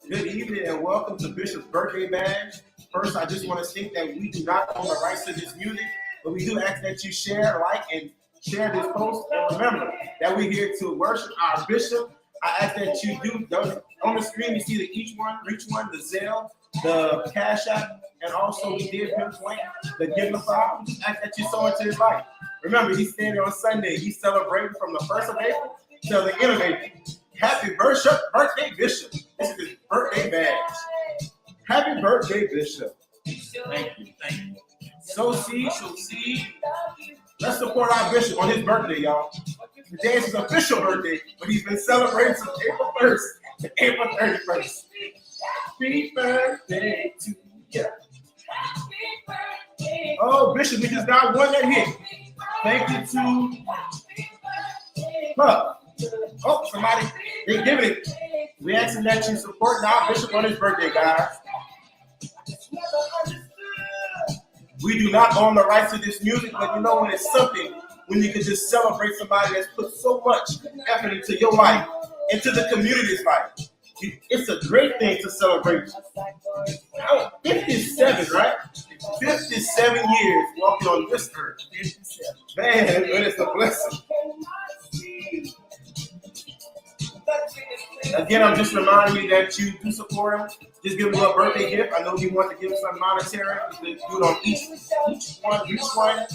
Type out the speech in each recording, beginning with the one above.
Good evening and welcome to Bishop's Birthday Bash. First, I just want to state that we do not own the rights to this music, but we do ask that you share, like, and share this post. And remember that we're here to worship our bishop. I ask that you do, on the screen, you see the each one, the Zelle, the Cash App, and also we did pinpoint the Giveify. We just ask that you sow into his life. Remember, he's standing on Sunday. He's celebrating from the 1st of April till the end of April. Happy birthday, Bishop. This is his birthday badge. Happy birthday, Bishop. Thank you. Sow seed. Let's support our bishop on his birthday, y'all. Today is his official birthday, but he's been celebrating since April 1st to April 31st. Happy birthday to you. Oh, Bishop, we just got one that hit. Thank you to Pup. Oh, somebody, they giving it. We asking that you support our bishop on his birthday, guys. We do not own the rights to this music, but you know when it's something, when you can just celebrate somebody that's put so much effort into your life, into the community's life. It's a great thing to celebrate. 57, right? 57 years walking on this earth. Man, it's a blessing. Again, I'm just reminding you that you do support him. Just give him a birthday gift. I know he wants to give him some monetary. You can do it on each one.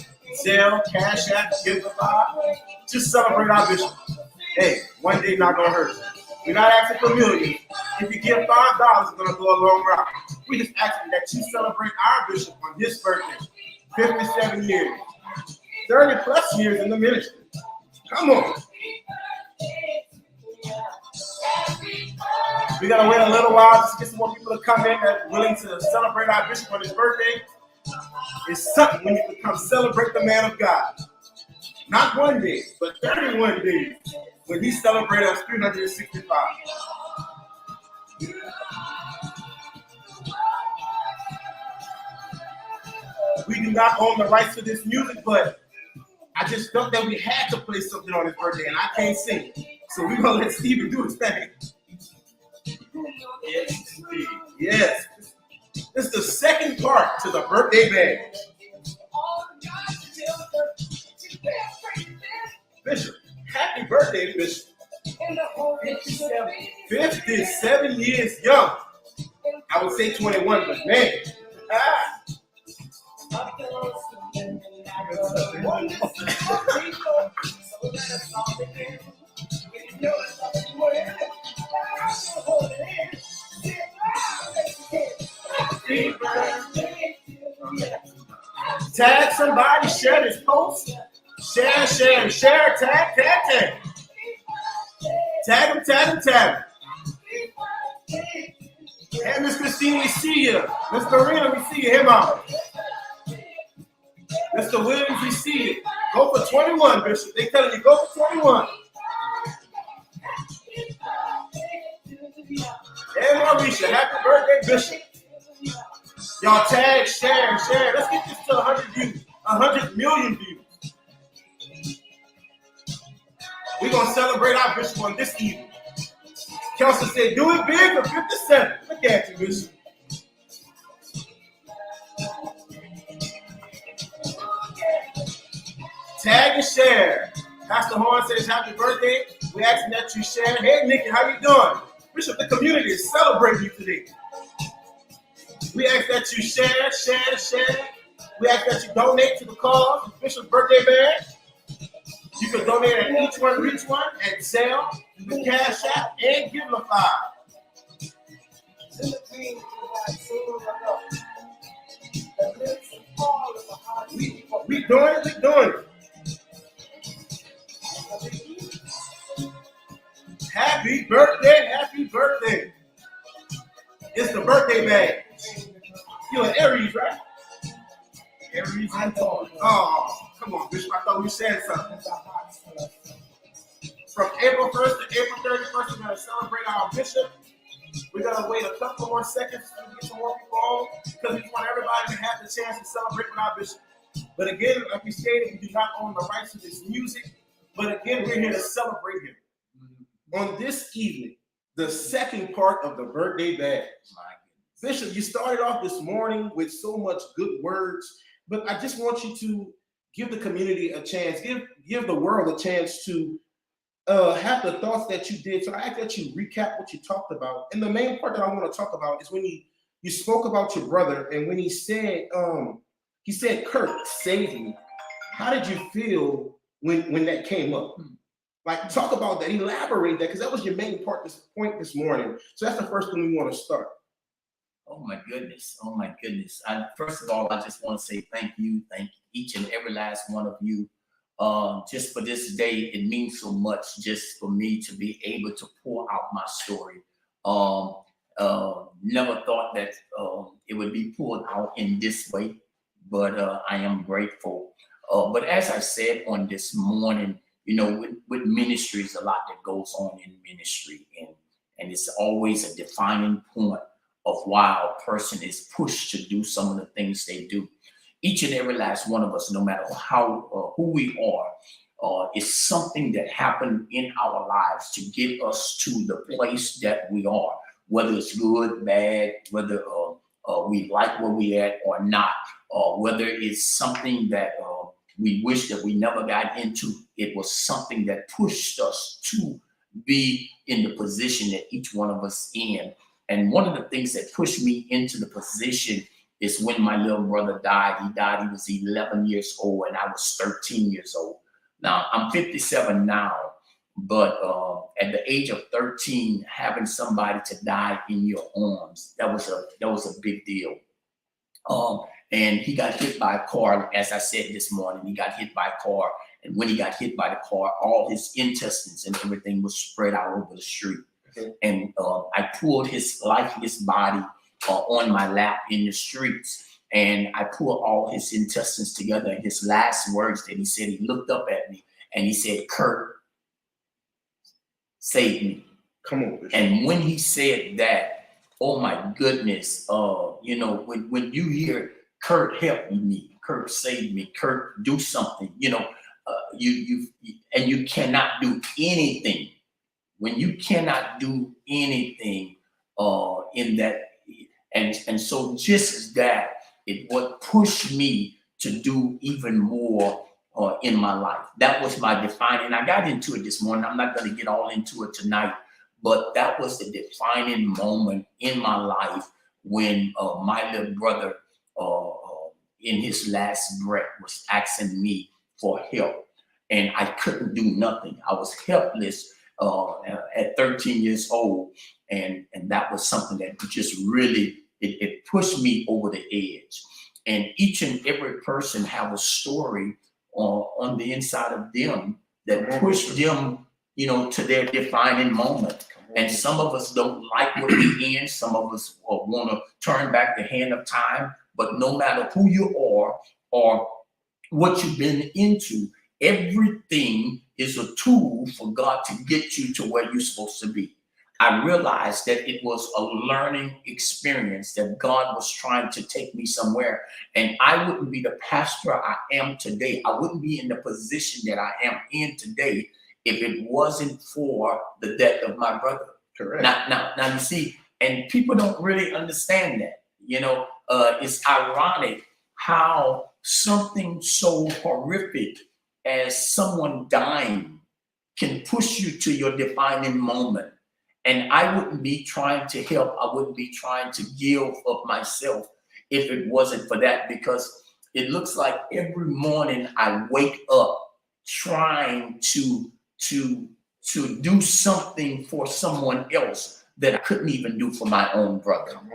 Zelle, Cash App, Giveify. Just celebrate our bishop. Hey, one day not gonna hurt. We're not asking for millions. If you give $5, it's gonna go a long route. We just asking that you celebrate our bishop on his birthday. 57 years, 30 plus years in the ministry. Come on. We gotta wait a little while just to get some more people to come in that are willing to celebrate our bishop on his birthday. It's something when you can come celebrate the man of God. Not one day, but 31 days when he celebrated us 365. We do not own the rights to this music, but I just felt that we had to play something on his birthday, and I can't sing. So we're gonna let Steven do his thing. Yes, indeed. Yes. This is the second part to the birthday badge. Bishop, happy birthday, Bishop. 57 years young. I would say 21, but man. Tag somebody, share this post. Share, tag. Tag him. Hey, Miss Christine, we see you. Miss Marina, we see you. Him out. Mr. Williams, we see you. Go for 21, Bishop. They telling you go for 21. Hey, Mauricia, happy birthday, Bishop. Y'all tag, share. Let's get this to 100 views, 100 million views. We're going to celebrate our bishop on this evening. Kelsey said, do it big for 57. Look at you, Bishop. Tag and share. Pastor Horn says happy birthday. We're asking that you share. Hey, Nikki, how you doing? Bishop, the community is celebrating you today. We ask that you share. We ask that you donate to the cause, Bishop's birthday badge. You can donate at each one, at Zelle, the Cash App, and Giveify. We doing it. Happy birthday. It's the birthday bag. You're an Aries, right? Aries and Taurus. Oh, come on, Bishop. I thought we said something. From April 1st to April 31st, we're going to celebrate our bishop. We're going to wait a couple more seconds to get some more people on because we want everybody to have the chance to celebrate with our bishop. But again, like we stated, we do not own the rights to this music. But again, we're here to celebrate him. On this evening, the second part of the birthday bash. My Bishop, you started off this morning with so much good words, but I just want you to give the community a chance, give the world a chance to have the thoughts that you did. So I ask that you recap what you talked about. And the main part that I want to talk about is when you spoke about your brother and when he said, Kurt, save me. How did you feel when that came up? Like, talk about that, elaborate that, because that was your main point this morning. So that's the first thing we want to start. Oh my goodness. Oh my goodness. First of all, I just want to say thank you. Thank each and every last one of you. Just for this day, it means so much just for me to be able to pour out my story. Never thought that it would be poured out in this way, but I am grateful. But as I said on this morning, with ministry, is a lot that goes on in ministry, and it's always a defining point of why a person is pushed to do some of the things they do. Each and every last one of us, no matter who we are, is something that happened in our lives to get us to the place that we are, whether it's good, bad, whether we like where we at or not, whether it's something that we wish that we never got into. It was something that pushed us to be in the position that each one of us in. And one of the things that pushed me into the position is when my little brother died. He was 11 years old, and I was 13 years old. Now, I'm 57 now, but at the age of 13, having somebody to die in your arms, that was a big deal. And he got hit by a car, as I said this morning. He got hit by a car, and when he got hit by the car, all his intestines and everything was spread out over the street. And I pulled his lifeless body on my lap in the streets, and I pulled all his intestines together. And his last words that he said, he looked up at me and he said, "Kurt, save me." Come on, Bishop. And when he said that, oh my goodness, when you hear "Kurt, help me," "Kurt, save me," "Kurt, do something," you cannot do anything. When you cannot do anything in that, and so just as that, what pushed me to do even more in my life. That was my defining. I got into it this morning. I'm not going to get all into it tonight, but that was the defining moment in my life when my little brother, in his last breath, was asking me for help, and I couldn't do nothing. I was helpless. At 13 years old, and that was something that just really it pushed me over the edge. And each and every person have a story on the inside of them that pushed them, to their defining moment. And some of us don't like what we in. Some of us want to turn back the hand of time. But no matter who you are or what you've been into, everything is a tool for God to get you to where you're supposed to be. I realized that it was a learning experience, that God was trying to take me somewhere. And I wouldn't be the pastor I am today. I wouldn't be in the position that I am in today if it wasn't for the death of my brother. Correct. Now you see, and people don't really understand that. It's ironic how something so horrific as someone dying can push you to your defining moment. And I wouldn't be trying to help. I wouldn't be trying to give of myself if it wasn't for that, because it looks like every morning I wake up trying to do something for someone else that I couldn't even do for my own brother. Come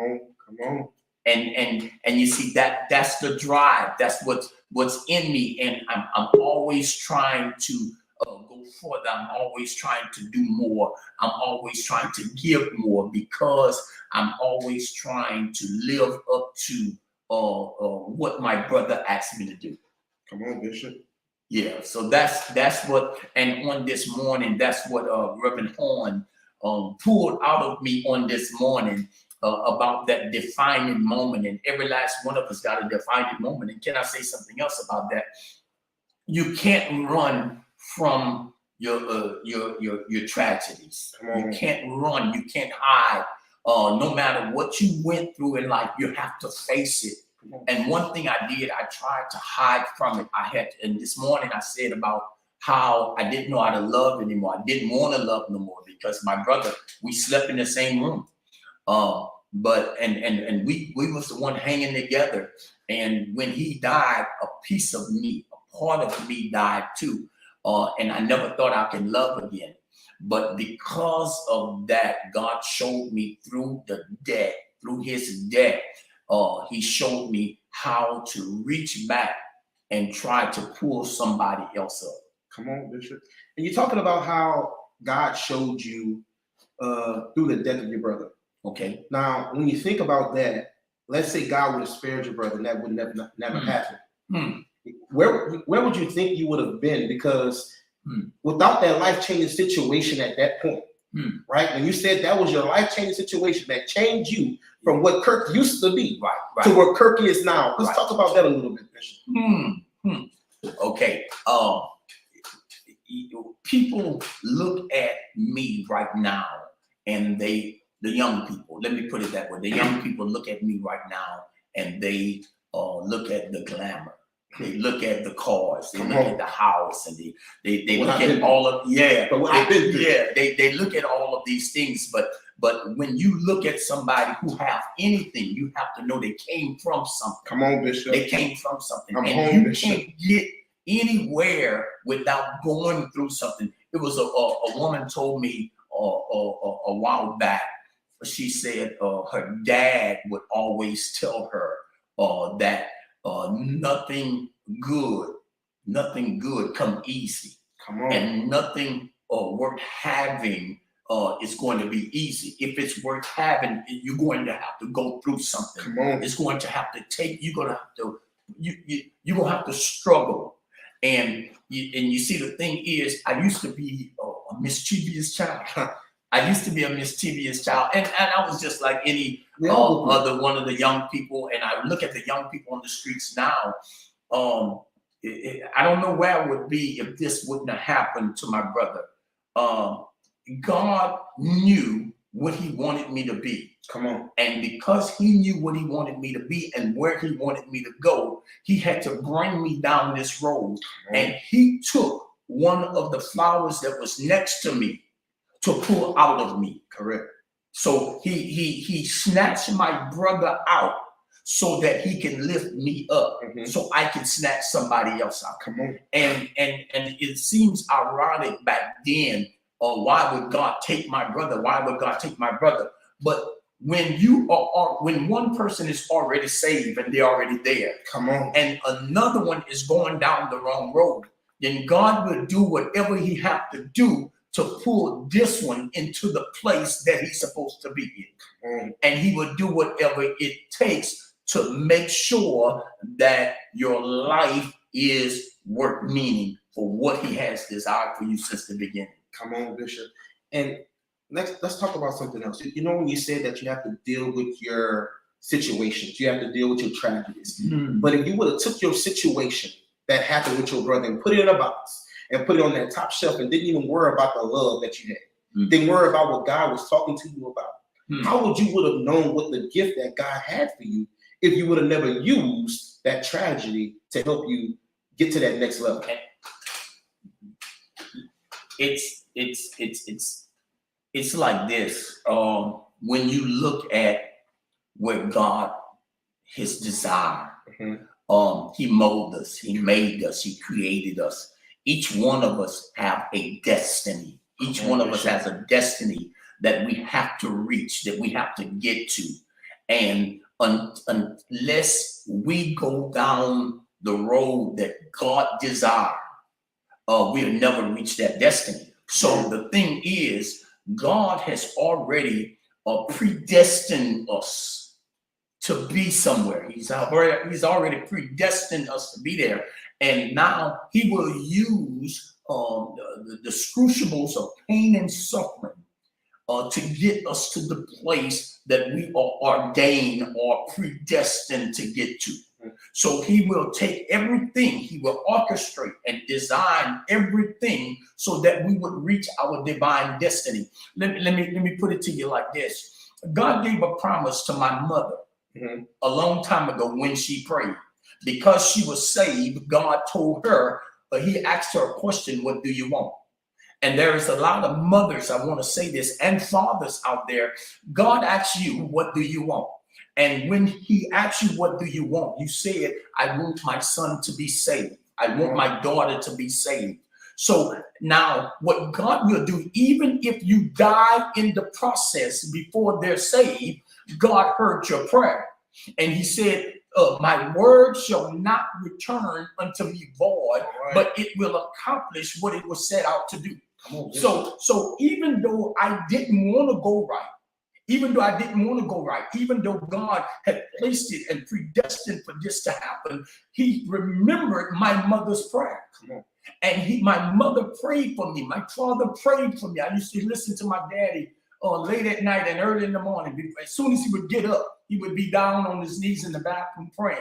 on. And you see, that's the drive. That's what's in me, and I'm always trying to go further. I'm always trying to do more. I'm always trying to give more, because I'm always trying to live up to what my brother asked me to do. Come on, Bishop. Yeah, so that's what, and on this morning, that's what Reverend Horn pulled out of me on this morning. About that defining moment, and every last one of us got a defining moment. And can I say something else about that? You can't run from your tragedies. You can't run. You can't hide. No matter what you went through in life, you have to face it. And one thing I did, I tried to hide from it. And this morning I said about how I didn't know how to love anymore. I didn't want to love no more because my brother, we slept in the same room. But we was the one hanging together. And when he died, a piece of me, a part of me died too. And I never thought I could love again. But because of that, God showed me through his death, he showed me how to reach back and try to pull somebody else up. Come on, Bishop. And you're talking about how God showed you through the death of your brother. Okay. Now, when you think about that, let's say God would have spared your brother and that would never happen. Where would you think you would have been? Because without that life-changing situation at that point, right? When you said that was your life-changing situation that changed you from what Kirk used to be to where Kirk is now. Let's talk about that a little bit, Bishop. Okay. People look at me right now, and the young people, let me put it that way. The young people look at me right now, and they look at the glamour. They look at the cars, they look at the house, and they look at all of they look at all of these things. But when you look at somebody who have anything, you have to know they came from something. Come on, Bishop. They came from something, and you can't get anywhere without going through something. It was a woman told me a while back. She said her dad would always tell her that nothing good come easy. Come on. And nothing worth having is going to be easy. If it's worth having, you're going to have to go through something. Come on. It's going to have to take. You're gonna have to struggle. And you see, the thing is, I used to be a mischievous child. I used to be a mischievous child, and I was just like any other one of the young people. And I look at the young people on the streets now. I don't know where I would be if this wouldn't have happened to my brother. God knew what he wanted me to be. Come on. And because he knew what he wanted me to be and where he wanted me to go, he had to bring me down this road. And he took one of the flowers that was next to me to pull out of me. Correct. So he snatched my brother out so that he can lift me up, so I can snatch somebody else out. Come on. And it seems ironic back then. Why would God take my brother? Why would God take my brother? But when when one person is already saved and they're already there, come on, and another one is going down the wrong road, then God will do whatever he have to do to pull this one into the place that he's supposed to be in. And he will do whatever it takes to make sure that your life is worth meaning for what he has desired for you since the beginning. Come on, Bishop. And let's talk about something else. You know, when you said that you have to deal with your situations, you have to deal with your tragedies. But if you would have took your situation that happened with your brother and put it in a box and put it on that top shelf and didn't even worry about the love that you had, didn't worry about what God was talking to you about, how would you would have known what the gift that God had for you if you would have never used that tragedy to help you get to that next level? It's like this. When you look at where God, his desire, he molded us, he made us, he created us. Each one of us have a destiny. Each one of us has a destiny that we have to reach, that we have to get to. And unless we go down the road that God desired, we'll never reach that destiny. So the thing is, God has already predestined us to be somewhere. He's already predestined us to be there. And now he will use the crucibles of pain and suffering to get us to the place that we are ordained or predestined to get to. So he will take everything, he will orchestrate and design everything so that we would reach our divine destiny. Let me put it to you like this. God gave a promise to my mother a long time ago when she prayed. Because she was saved, God told her, he asked her a question, what do you want? And there is a lot of mothers, I want to say this, and fathers out there. God asks you, what do you want? And when he asks you, what do you want? You said, I want my son to be saved. I want my daughter to be saved. So now what God will do, even if you die in the process before they're saved, God heard your prayer. And he said, my word shall not return unto me void, but it will accomplish what it was set out to do. So even though I didn't want to go right, even though God had placed it and predestined for this to happen, he remembered my mother's prayer. And my mother prayed for me. My father prayed for me. I used to listen to my daddy late at night and early in the morning. As soon as he would get up, he would be down on his knees in the bathroom praying.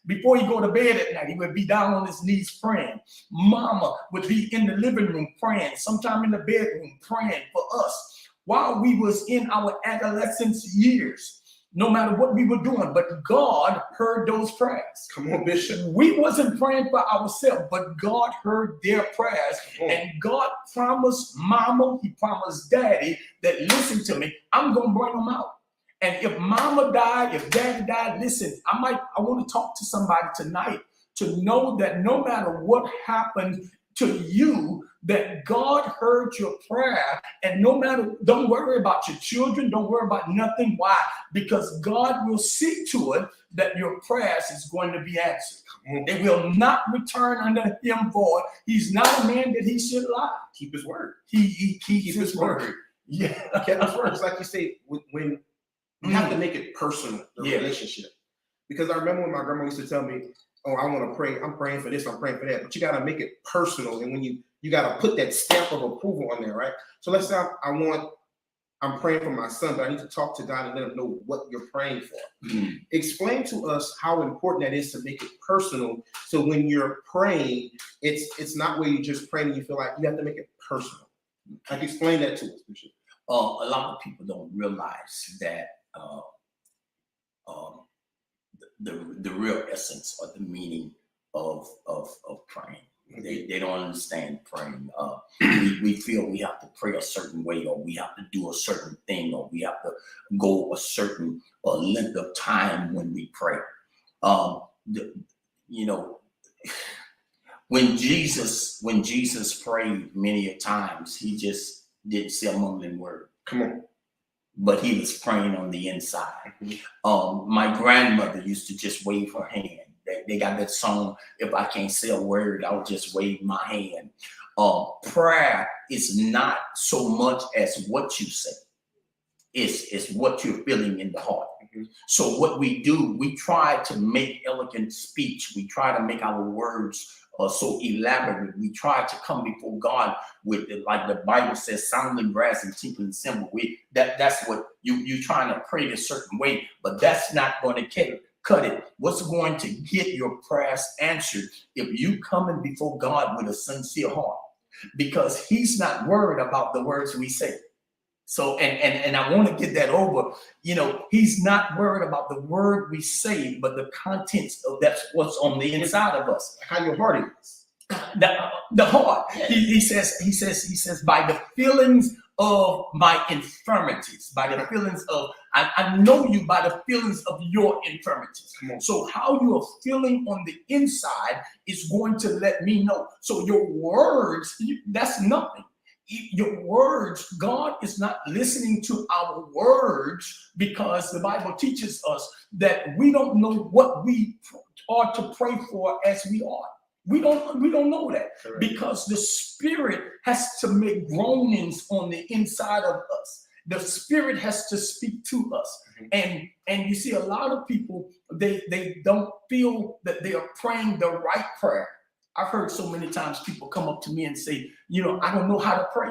Before he go to bed at night, he would be down on his knees praying. Mama would be in the living room praying, sometime in the bedroom praying for us while we was in our adolescence years. No matter what we were doing, but God heard those prayers. Come on, Bishop. We wasn't praying for ourselves, but God heard their prayers. And God promised mama, he promised daddy that, listen to me, I'm going to bring them out. And if mama died, if daddy died, listen, I want to talk to somebody tonight to know that no matter what happened to you, that God heard your prayer. And no matter, don't worry about your children, don't worry about nothing. Why? Because God will see to it that your prayers is going to be answered. They will not return unto him void. He's not a man that he should lie. Keep his word. He keeps his word. Yeah. Keep his word. It's like you say, when you have to make it personal, the relationship. Because I remember when my grandma used to tell me, oh, I want to pray. I'm praying for this. I'm praying for that. But you got to make it personal. And when you got to put that stamp of approval on there, right? So let's say I'm praying for my son, but I need to talk to God and let him know what you're praying for. Explain to us how important that is to make it personal. So when you're praying, it's not where you just praying and you feel like you have to make it personal. Like, explain that to us, Bishop. A lot of people don't realize that the real essence or the meaning of praying. They don't understand praying. We feel we have to pray a certain way, or we have to do a certain thing, or we have to go a certain length of time when we pray. When Jesus prayed many a times, he just didn't say a mumbling word. Come on. But he was praying on the inside. My grandmother used to just wave her hand. They got that song, if I can't say a word, I'll just wave my hand. Prayer is not so much as what you say. It's what you're feeling in the heart. So what we do, we try to make elegant speech. We try to make our words so elaborate. We try to come before God with it, like the Bible says, sounding brass and tinkling cymbal. That's what you trying to pray a certain way, but that's not going to cut it. What's going to get your prayers answered if you coming before God with a sincere heart? Because he's not worried about the words we say. So, and I want to get that over. He's not worried about the word we say, but the contents of that's what's on the inside of us. How your heart is. The heart. He says, by the feelings of my infirmities, by the feelings of, I know you by the feelings of your infirmities. So how you are feeling on the inside is going to let me know. So your words, that's nothing. Your words, God is not listening to our words, because the Bible teaches us that we don't know what we ought to pray for as we ought. We don't know that. Correct. Because the Spirit has to make groanings on the inside of us. The Spirit has to speak to us. And you see, a lot of people, they don't feel that they are praying the right prayer. I've heard so many times people come up to me and say, I don't know how to pray.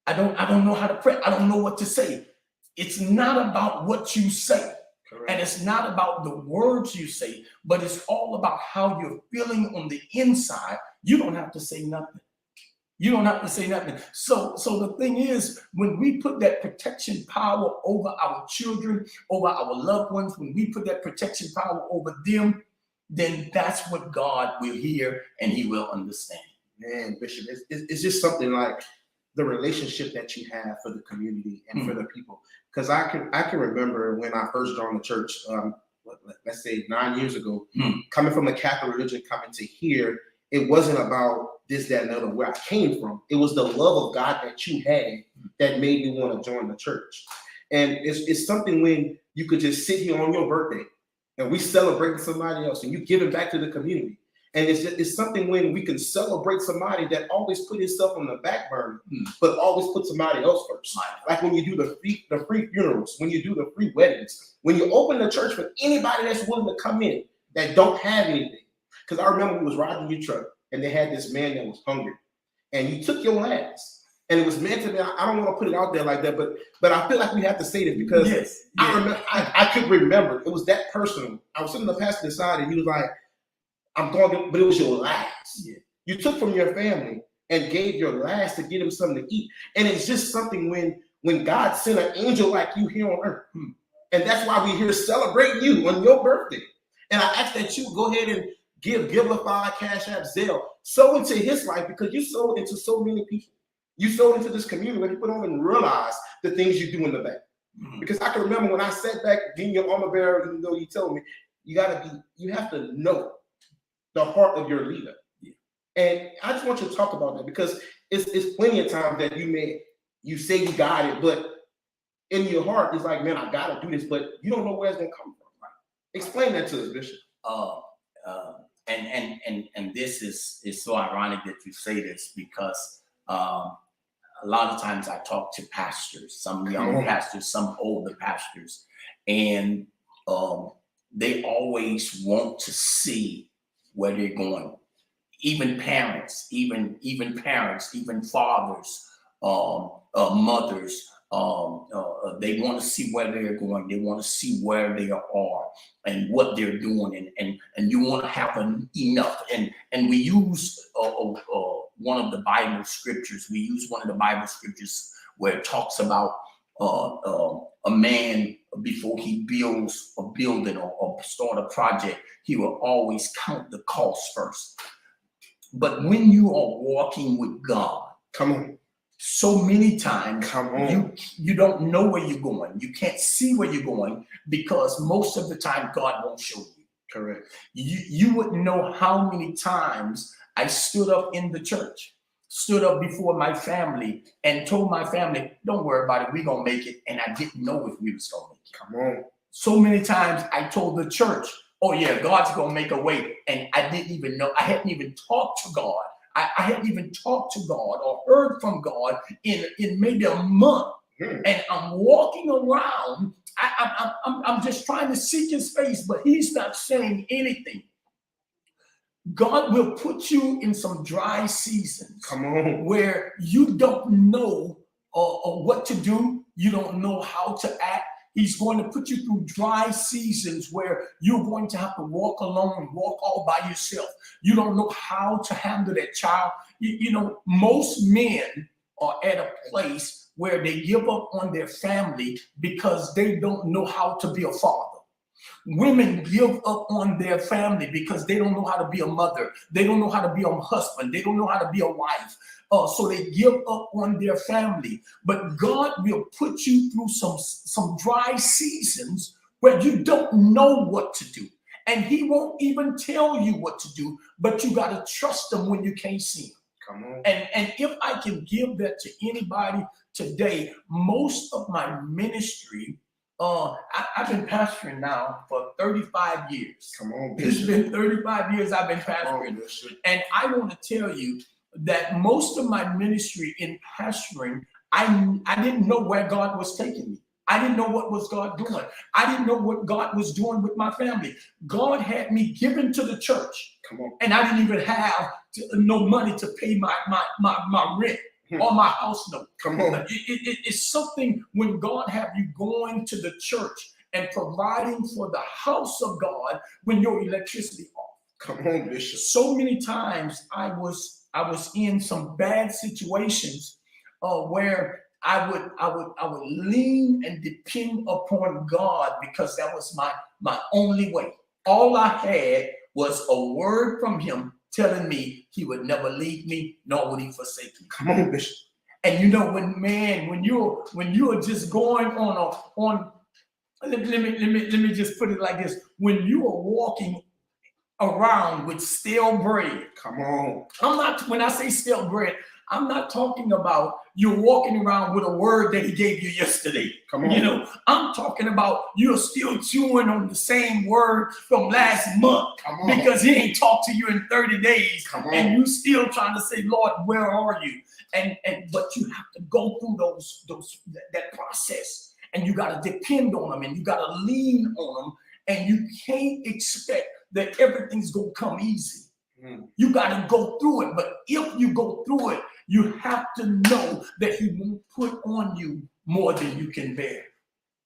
I don't know how to pray. I don't know what to say. It's not about what you say. Correct. And it's not about the words you say, but it's all about how you're feeling on the inside. You don't have to say nothing. You don't have to say nothing. So the thing is, when we put that protection power over our children, over our loved ones, when we put that protection power over them, then that's what God will hear and he will understand. Man, Bishop, it's just something like the relationship that you have for the community and for the people. Because I can remember when I first joined the church, let's say 9 years ago, coming from the Catholic religion, coming to here, it wasn't about this, that, and the other, where I came from. It was the love of God that you had that made me want to join the church. And it's something when you could just sit here on your birthday and we celebrating somebody else and you give it back to the community. And it's something when we can celebrate somebody that always put himself on the back burner, but always put somebody else first. Like when you do the free funerals, when you do the free weddings, when you open the church for anybody that's willing to come in that don't have anything. Because I remember we was riding your truck and they had this man that was hungry, and you took your last. And it was meant to be. I don't want to put it out there like that, but I feel like we have to say this because I remember. I could remember it was that personal. I was sitting on the passenger side, and he was like, "I'm going," but it was your last. Yeah. You took from your family and gave your last to get him something to eat, and it's just something when God sent an angel like you here on earth, and that's why we're here celebrating you on your birthday. And I ask that you go ahead and Givelify, Cash App, Zelle, sow into his life because you sowed into so many people. You sold into this community where people don't even realize the things you do in the back. Because I can remember when I sat back being your armor bearer, even though you told me, you have to know the heart of your leader. Yeah. And I just want you to talk about that because it's plenty of times that you say you got it, but in your heart, it's like, man, I gotta do this, but you don't know where it's gonna come from. Right? Explain that to us, Bishop. And this is so ironic that you say this because a lot of times I talk to pastors, some young pastors, some older pastors, and they always want to see where they're going. Even parents, even fathers, mothers, they want to see where they're going. They want to see where they are and what they're doing, and you want to have enough. And we use one of the Bible scriptures. We use one of the Bible scriptures where it talks about a man before he builds a building or start a project, he will always count the cost first. But when you are walking with God, come on. So many times you don't know where you're going. You can't see where you're going because most of the time God won't show you. Correct. You wouldn't know how many times I stood up in the church, stood up before my family and told my family, don't worry about it, we're going to make it. And I didn't know if we was going to make it. Come on. So many times I told the church, oh yeah, God's going to make a way. And I didn't even know. I hadn't even talked to God. I hadn't even talked to God or heard from God in maybe a month. And I'm walking around. I'm just trying to seek his face, but he's not saying anything. God will put you in some dry seasons. Come on. Where you don't know what to do. You don't know how to act. He's going to put you through dry seasons where you're going to have to walk alone, walk all by yourself. You don't know how to handle that child. You know, most men are at a place where they give up on their family because they don't know how to be a father. Women give up on their family because they don't know how to be a mother. They don't know how to be a husband. They don't know how to be a wife. So they give up on their family. But God will put you through some dry seasons where you don't know what to do. And he won't even tell you what to do, but you got to trust him when you can't see him. Come on. And if I can give that to anybody today, most of my ministry, I've been pastoring now for 35 years. Come on, Bishop. It's been 35 years I've been pastoring. And I want to tell you that most of my ministry in pastoring, I didn't know where God was taking me. I didn't know what was God doing. I didn't know what God was doing with my family. God had me given to the church. Come on. And I didn't even have no money to pay my rent or my house note. Come on. It's something when God have you going to the church and providing for the house of God when your electricity off. Come on, Bishop. So many times I was in some bad situations where I would lean and depend upon God because that was my only way. All I had was a word from him telling me he would never leave me, nor would he forsake me. Come on, Bishop. And you know, when you're just going on let me just put it like this. When you are walking around with stale bread. Come on. When I say stale bread, I'm not talking about you're walking around with a word that he gave you yesterday. Come on. You know, I'm talking about you're still chewing on the same word from last month. Come on. Because he ain't talked to you in 30 days. Come on. And you still trying to say, Lord, where are you? But you have to go through that process, and you got to depend on them, and you got to lean on them, and you can't expect that everything's gonna come easy. You got to go through it. But if you go through it, you have to know that he won't put on you more than you can bear.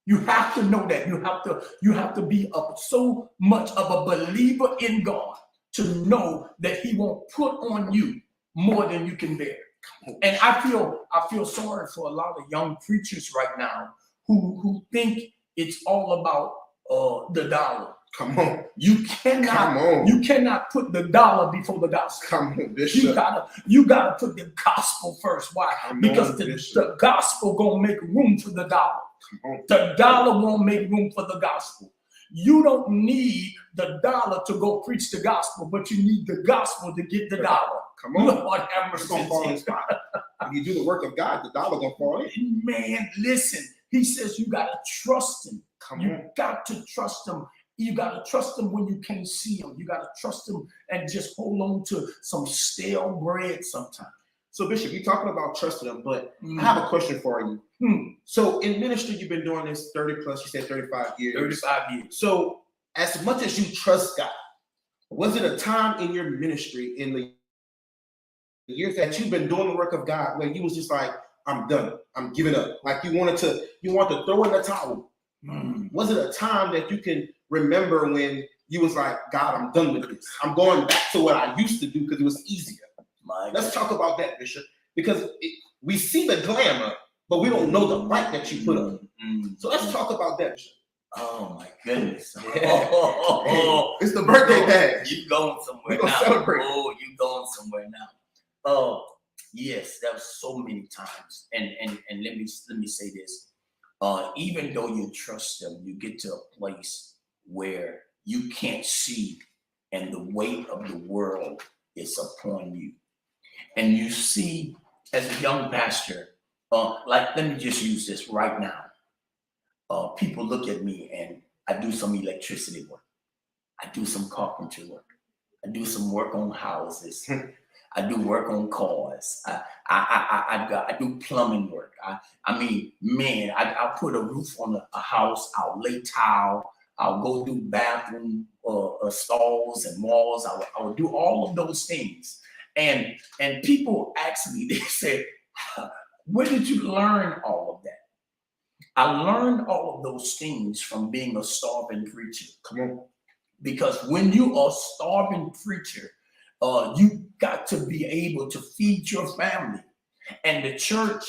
You have to know that. You have to be so much of a believer in God to know that he won't put on you more than you can bear. And I feel sorry for a lot of young preachers right now who think it's all about the dollar. Come on. You cannot put the dollar before the gospel. Come on, Bishop. You gotta put the gospel first. Why? Because the gospel gonna make room for the dollar. The dollar won't make room for the gospel. You don't need the dollar to go preach the gospel, but you need the gospel to get the dollar. Come on. Lord have mercy. It's gonna fall in spot. If you do the work of God, the dollar gonna fall in. Man, listen. He says you gotta trust him. You got to trust him. You got to trust him when you can't see him. You got to trust him and just hold on to some stale bread sometimes. So, Bishop, you're talking about trusting him, but I have a question for you. So, in ministry, you've been doing this 30 plus, you said 35 years. 35 years. So, as much as you trust God, was it a time in your ministry in the years that you've been doing the work of God where you was just like, I'm done, I'm giving up? Like you want to throw in the towel? Was it a time that you can remember when you was like, God, I'm done with this. I'm going back to what I used to do because it was easier. Let's talk about that, Bishop, because we see the glamour, but we don't know the fight that you put up. So let's talk about that, Bishop. Oh my goodness. It's the birthday bash. You going somewhere now. Celebrate. Oh, you going somewhere now. Oh, yes, that was so many times. And let me say this. Even though you trust them, you get to a place where you can't see and the weight of the world is upon you. And you see, as a young pastor, let me just use this right now. People look at me and I do some electricity work. I do some carpentry work. I do some work on houses. I do work on cars. I do plumbing work. I'll put a roof on a house. I'll lay tile. I'll go do bathroom stalls and walls. I will do all of those things. And people ask me, they say, where did you learn all of that? I learned all of those things from being a starving preacher. Come on. Because when you are a starving preacher, you got to be able to feed your family. And the church,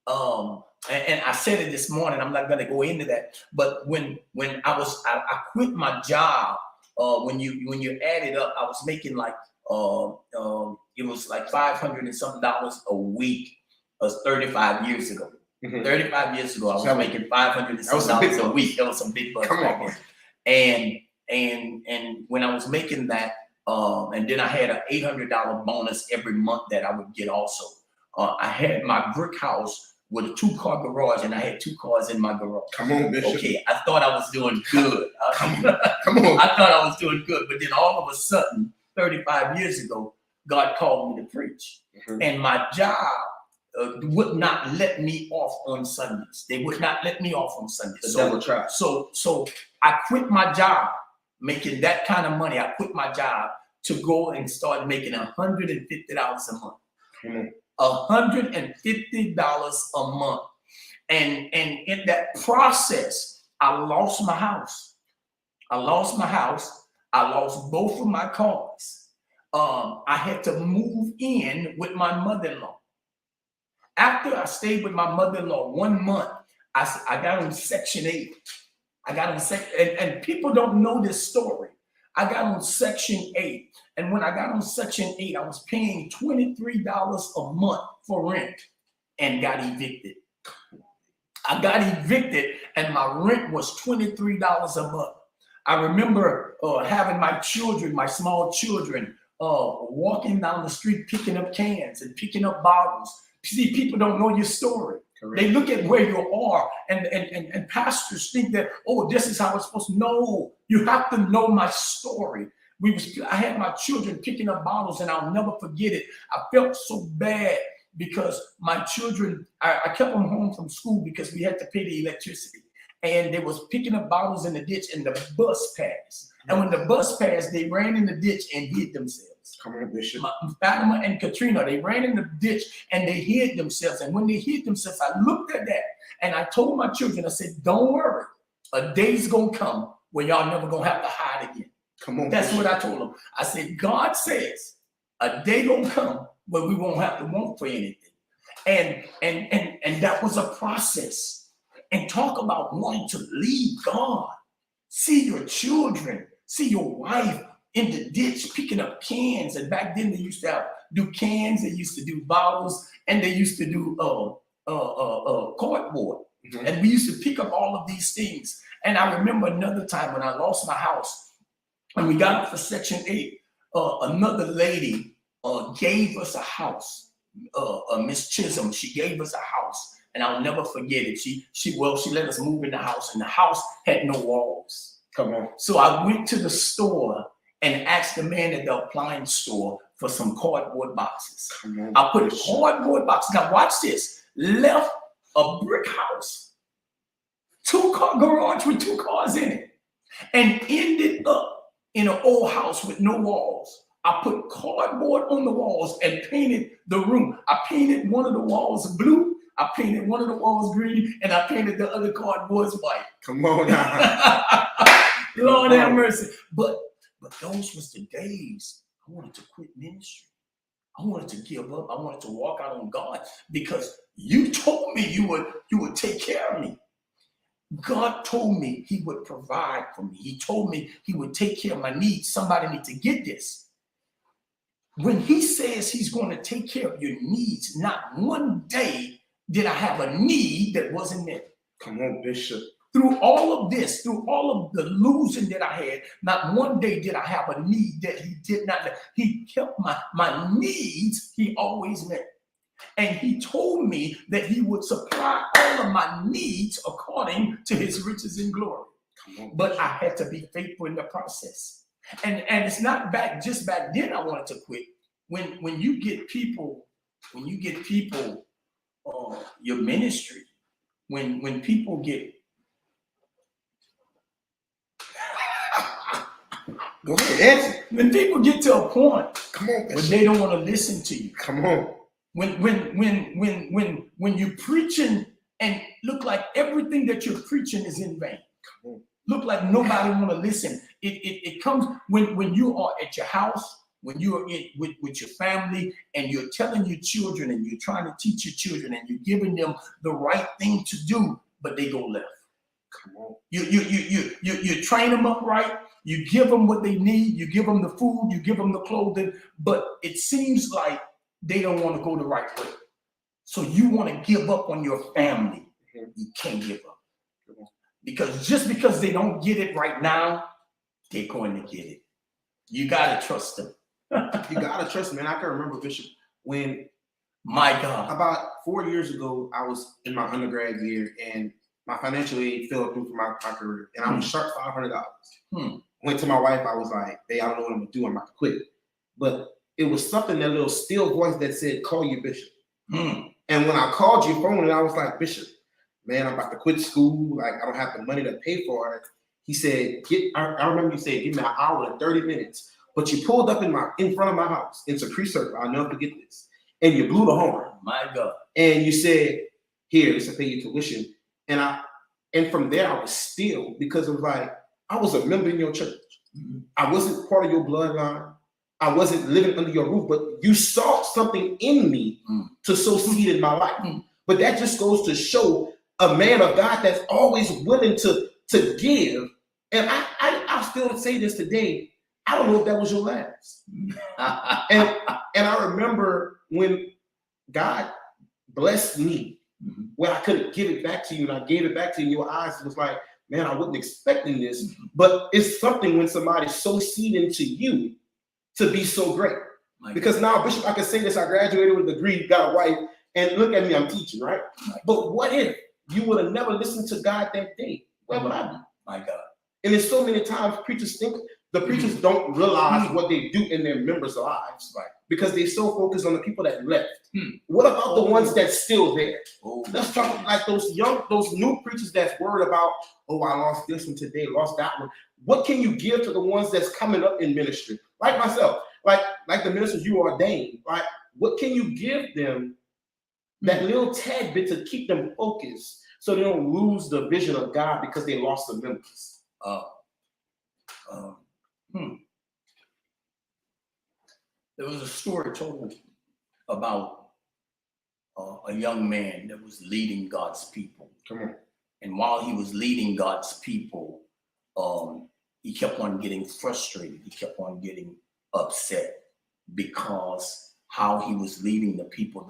and I said it this morning, I'm not gonna go into that, but when I quit my job, when you add it up, I was making like it was like $500 and something a week, 35 years ago. 35 years ago, I was making $500 and something a week. That was some big bucks back then. And when I was making that, and then I had an $800 bonus every month that I would get also. I had my brick house with a 2-car garage, and I had 2 cars in my garage. Come on, Bishop. Okay, I thought I was doing good. Come on. I thought I was doing good, but then all of a sudden, 35 years ago, God called me to preach. And my job would not let me off on Sundays. They would not let me off on Sundays. So I quit my job, making that kind of money. I quit my job to go and start making $150 a month. $150 a month. And in that process, I lost my house. I lost my house. I lost both of my cars. I had to move in with my mother-in-law. After I stayed with my mother-in-law 1 month, I got on Section 8. I got on and people don't know this story. I got on Section 8. And when I got on Section 8, I was paying $23 a month for rent and got evicted. I got evicted and my rent was $23 a month. I remember having my children, my small children, walking down the street picking up cans and picking up bottles. See, people don't know your story. Correct. They look at where you are, and pastors think that, oh, this is how it's supposed to. No, you have to know my story. I had my children picking up bottles, and I'll never forget it. I felt so bad because my children, I kept them home from school because we had to pay the electricity. And they was picking up bottles in the ditch, and the bus passed. And when the bus passed, they ran in the ditch and hid themselves. Come on, Bishop. Fatima and Katrina, they ran in the ditch and they hid themselves. And when they hid themselves, I looked at that and I told my children, I said, don't worry, a day's gonna come where y'all never gonna have to hide again. Come on. That's Bishop. what I told them. I said, God says a day gonna come where we won't have to want for anything. And that was a process. And talk about wanting to leave God. See your children, see your wife in the ditch picking up cans. And back then they used to do cans, they used to do bottles, and they used to do cardboard. Mm-hmm. And we used to pick up all of these things. And I remember another time when I lost my house and we got off for Section 8, another lady gave us a house. Miss Chisholm, she gave us a house. And I'll never forget it. She let us move in the house, and the house had no walls. Come on. So I went to the store and asked the man at the appliance store for some cardboard boxes. I put cardboard boxes. Now watch this. Left a brick house, 2-car garage with 2 cars in it, and ended up in an old house with no walls. I put cardboard on the walls and painted the room. I painted one of the walls blue. I painted one of the walls green, and I painted the other cardboards white. Come on now. Lord have mercy. But those was the days I wanted to quit ministry. I wanted to give up. I wanted to walk out on God because you told me you would take care of me. God told me he would provide for me. He told me he would take care of my needs. Somebody need to get this. When he says he's going to take care of your needs, not one day did I have a need that wasn't met. Come on, Bishop. Through all of this, through all of the losing that I had, not one day did I have a need that he did not. He kept my needs, he always met. And he told me that he would supply all of my needs according to his riches and glory. But I had to be faithful in the process. And it's not just back then I wanted to quit. When you get people, your ministry, when people get go ahead, answer. When people get to a point where they don't want to listen to you. Come on. When you're preaching and look like everything that you're preaching is in vain. Come on. Look like nobody want to listen. It comes when you are at your house, when you are with your family, and you're telling your children and you're trying to teach your children and you're giving them the right thing to do, but they go left. Come on. You train them up right. You give them what they need. You give them the food. You give them the clothing. But it seems like they don't want to go the right way. So you want to give up on your family. You can't give up. Because just because they don't get it right now, they're going to get it. You got to trust them. You got to trust them. Man, I can remember, Bishop, when my God, about 4 years ago, I was in my undergrad year and my financial aid fell through for my career. And I was short $500. Went to my wife. I was like, hey, I don't know what I'm going to do. I'm about to quit. But it was something, that little still voice that said, call you, Bishop. And when I called your phone and I was like, Bishop, man, I'm about to quit school. Like, I don't have the money to pay for it. He said, I remember you saying, give me an hour and 30 minutes. But you pulled up in front of my house. It's a Circle. I'll never forget this. And you blew the horn. My God. And you said, here, it's to pay your tuition. And And from there, I was still, because it was like, I was a member in your church. I wasn't part of your bloodline. I wasn't living under your roof, but you saw something in me to sow seed in my life. But that just goes to show a man of God that's always willing to give. And I still say this today. I don't know if that was your last. and I remember when God blessed me, when I couldn't give it back to you, and I gave it back to you, your eyes was like, man, I wasn't expecting this. But it's something when somebody sows seed into you to be so great. Because now, Bishop, I can say this, I graduated with a degree, got a wife, and look at me, I'm teaching, right? But what if you would have never listened to God that day? Where would I be? My God. And there's so many times preachers think, the preachers don't realize what they do in their members' lives, right? Because they so focused on the people that left. What about the ones that's still there? Let's talk about like those new preachers that's worried about, oh, I lost this one today, lost that one. What can you give to the ones that's coming up in ministry? Like myself, like the ministers you ordained, like what can you give them that little tad bit to keep them focused so they don't lose the vision of God because they lost the members? There was a story told about a young man that was leading God's people. Come on. And while he was leading God's people, he kept on getting frustrated. He kept on getting upset because how he was leading the people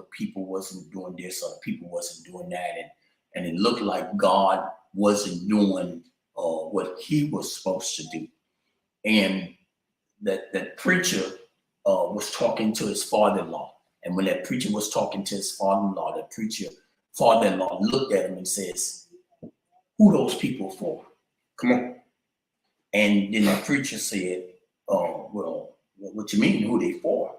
wasn't doing this or the people wasn't doing that. And it looked like God wasn't doing what he was supposed to do. And that preacher was talking to his father-in-law. And when that preacher was talking to his father-in-law, the father-in-law looked at him and says, who those people for? Come on. And then the preacher said, well, what you mean, who they for?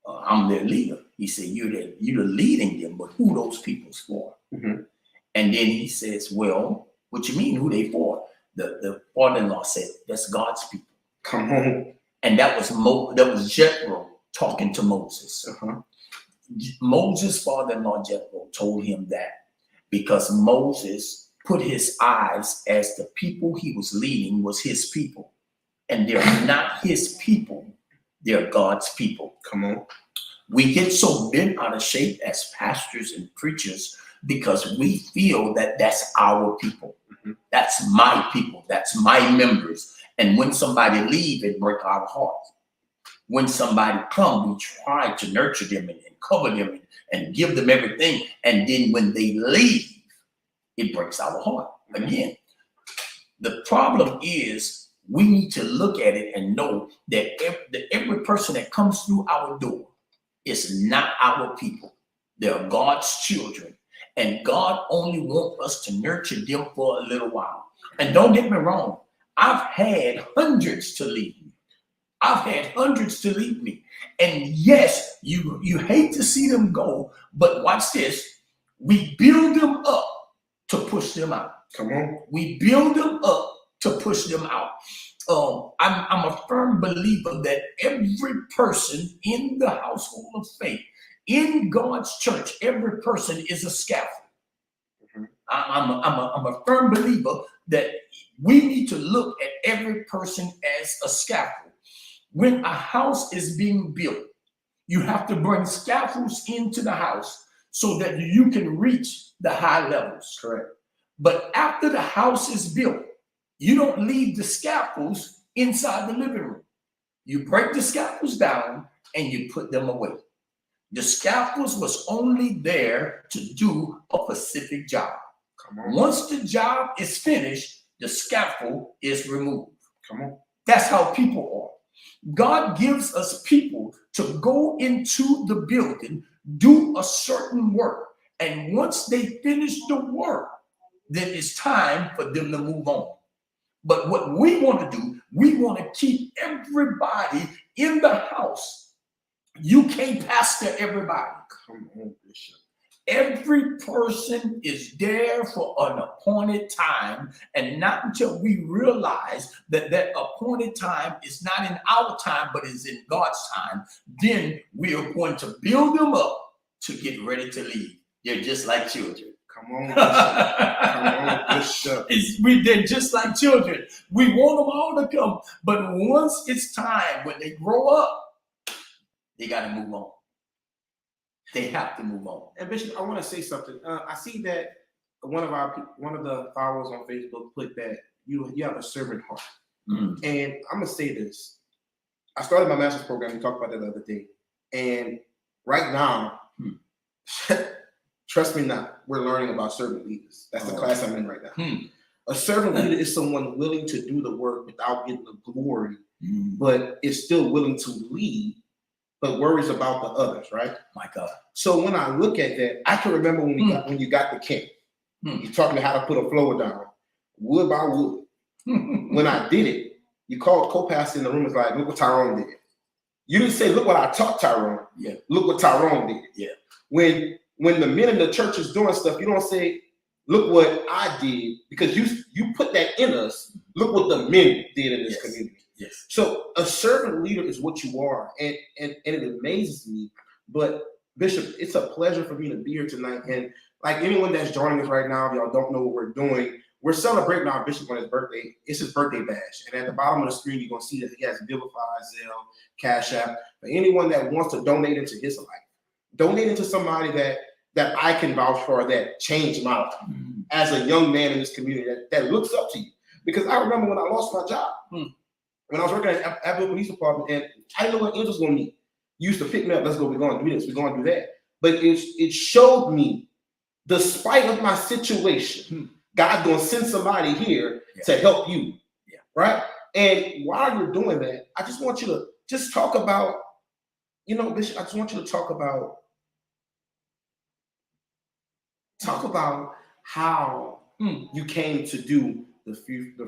I'm their leader. He said, you're leading them, but who those people's for? And then he says, well, what you mean, who they for? The father-in-law said, that's God's people. Come on. And that was Jethro talking to Moses. Moses' father-in-law Jethro told him that because Moses put his eyes as the people he was leading was his people. And they're not his people. They're God's people. Come on. We get so bent out of shape as pastors and preachers because we feel that that's our people. That's my people. That's my members. And when somebody leave, it breaks our hearts. When somebody come, we try to nurture them and cover them and give them everything. And then when they leave, it breaks our heart. Again, the problem is we need to look at it and know that every person that comes through our door is not our people. They're God's children. And God only wants us to nurture them for a little while. And don't get me wrong, I've had hundreds to leave me. And yes, you hate to see them go, but watch this. We build them up to push them out. Come on. We build them up to push them out. I'm a firm believer that every person in the household of faith, in God's church, every person is a scaffold. I'm a firm believer that we need to look at every person as a scaffold. When a house is being built, you have to bring scaffolds into the house so that you can reach the high levels. Correct. But after the house is built, you don't leave the scaffolds inside the living room. You break the scaffolds down and you put them away. The scaffolds was only there to do a specific job. Come on. Once the job is finished, the scaffold is removed. Come on. That's how people are. God gives us people to go into the building, do a certain work. And once they finish the work, then it's time for them to move on. But what we want to do, we want to keep everybody in the house. You can't pastor everybody. Come on, Bishop. Every person is there for an appointed time, and not until we realize that that appointed time is not in our time, but is in God's time, then we are going to build them up to get ready to leave. They're just like children. Come on, Bishop. Come on, Bishop. sure. They're just like children. We want them all to come, but once it's time when they grow up, they got to move on. They have to move on. And Bishop, I want to say something. I see that one of the followers on Facebook put that you have a servant heart, and I'm gonna say this. I started my master's program. We talked about that the other day, and right now, trust me not, we're learning about servant leaders. That's the class I'm in right now. A servant leader is someone willing to do the work without getting the glory, but is still willing to lead, but worries about the others, right? My God. So when I look at that, I can remember when you got the king. You taught me how to put a floor down, wood by wood. When I did it, you called co-pastor in the room and was like, look what Tyrone did. You didn't say, look what I taught Tyrone. Yeah. Look what Tyrone did. Yeah. When the men in the church is doing stuff, you don't say, look what I did, because you put that in us. Look what the men did in this community. Yes. So a servant leader is what you are, and it amazes me. But Bishop, it's a pleasure for me to be here tonight. And like anyone that's joining us right now, if y'all don't know what we're doing, we're celebrating our bishop on his birthday. It's his birthday bash. And at the bottom of the screen, you're going to see that he has Giveify, Zelle, Cash App. For anyone that wants to donate into his life, donate into somebody that I can vouch for, that changed my life as a young man in this community that looks up to you. Because I remember when I lost my job, when I was working at the police department, and I didn't know what angels going to meet. You used to pick me up, let's go, we're going to do this, we're going to do that. But it showed me, despite of my situation, God gonna send somebody here to help you, right? And while you're doing that, I just want you to just talk about, Bishop, I just want you to talk about how you came to do the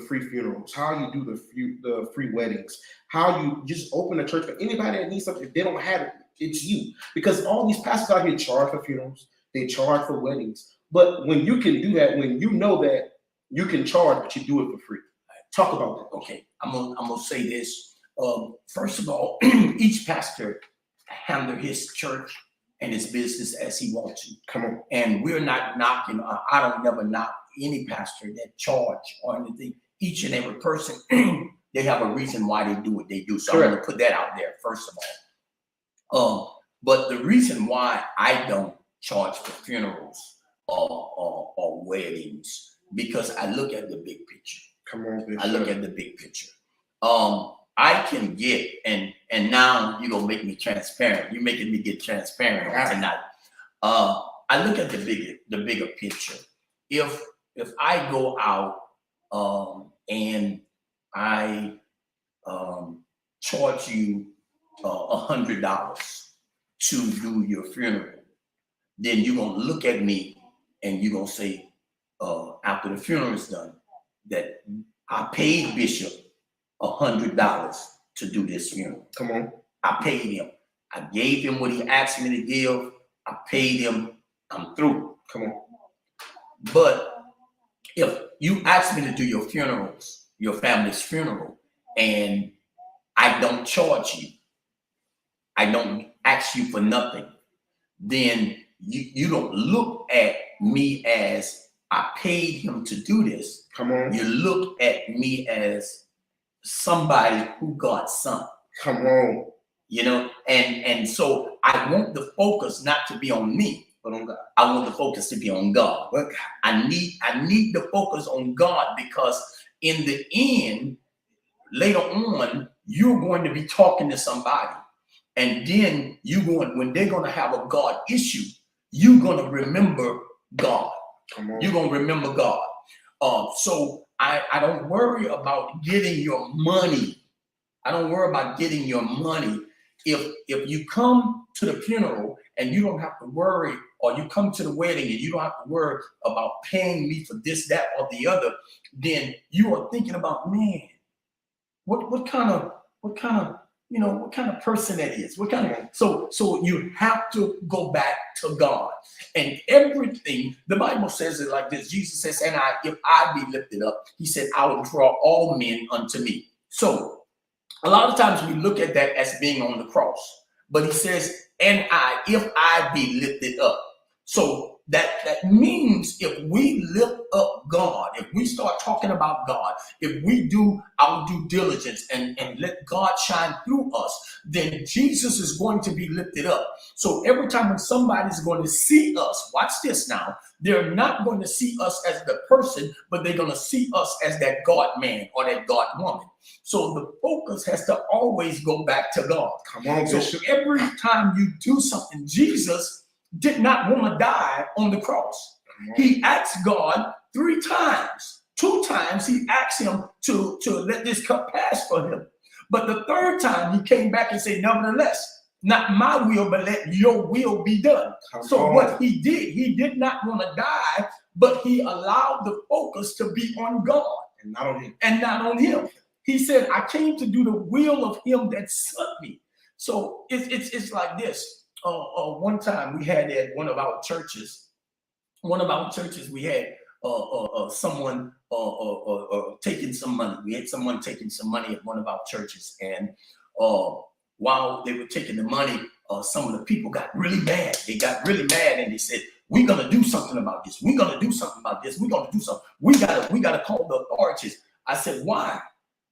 free funerals, how you do the free weddings, how you just open a church for anybody that needs something. If they don't have it, it's you. Because all these pastors out here charge for funerals, they charge for weddings. But when you can do that, when you know that you can charge, but you do it for free. Talk about that. Okay, I'm gonna say this. First of all, each pastor handle his church and his business as he wants to. Come on. And we're not knocking. I don't never knock any pastor that charge or anything. Each and every person, they have a reason why they do what they do. So I'm gonna put that out there first of all. But the reason why I don't charge for funerals or weddings, because I look at the big picture. Come on, I look at the big picture. I can get, and now you're gonna make me transparent. You're making me get transparent tonight. I look at the bigger picture. If I go out and I charge you $100 to do your funeral, then you're gonna look at me and you're gonna say, after the funeral is done, that I paid Bishop $100 to do this funeral. Come on. I paid him. I gave him what he asked me to give. I paid him. I'm through. Come on. But if you ask me to do your funerals, your family's funeral, and I don't charge you, I don't ask you for nothing, then you don't look at me as I paid him to do this. Come on. You look at me as somebody who got something. Come on. And so I want the focus not to be on me, but on God. I want the focus to be on God. I need the focus on God, because in the end, later on, you're going to be talking to somebody, and then when they're going to have a God issue, you're going to remember God. Come on. You're going to remember God. So I don't worry about getting your money. I don't worry about getting your money. If you come to the funeral and you don't have to worry, or you come to the wedding and you don't have to worry about paying me for this, that, or the other, then you are thinking about, man, what kind of person that is. So you have to go back to God. And everything, the Bible says it like this. Jesus says, and if I be lifted up, he said, I will draw all men unto me. So a lot of times we look at that as being on the cross, but he says, and if I be lifted up. So that means if we lift up God, if we start talking about God, if we do our due diligence and let God shine through us, then Jesus is going to be lifted up. So every time when somebody's going to see us, watch this now, they're not going to see us as the person, but they're going to see us as that God man or that God woman. So the focus has to always go back to God. Come on, so Bishop. every time you do something, Jesus did not want to die on the cross. He asked God 3 times. 2 times he asked him to let this cup pass for him. But the 3rd time he came back and said, nevertheless, not my will, but let your will be done. What he did not want to die, but he allowed the focus to be on God and not on him. And not on him. He said, I came to do the will of him that sent me. So it's like this. One time we had at one of our churches, we had someone taking some money. We had someone taking some money at one of our churches. And while they were taking the money, some of the people got really mad. They got really mad and they said, we're going to do something about this. We're going to do something about this. We're going to do something. We got to call the authorities. I said, why?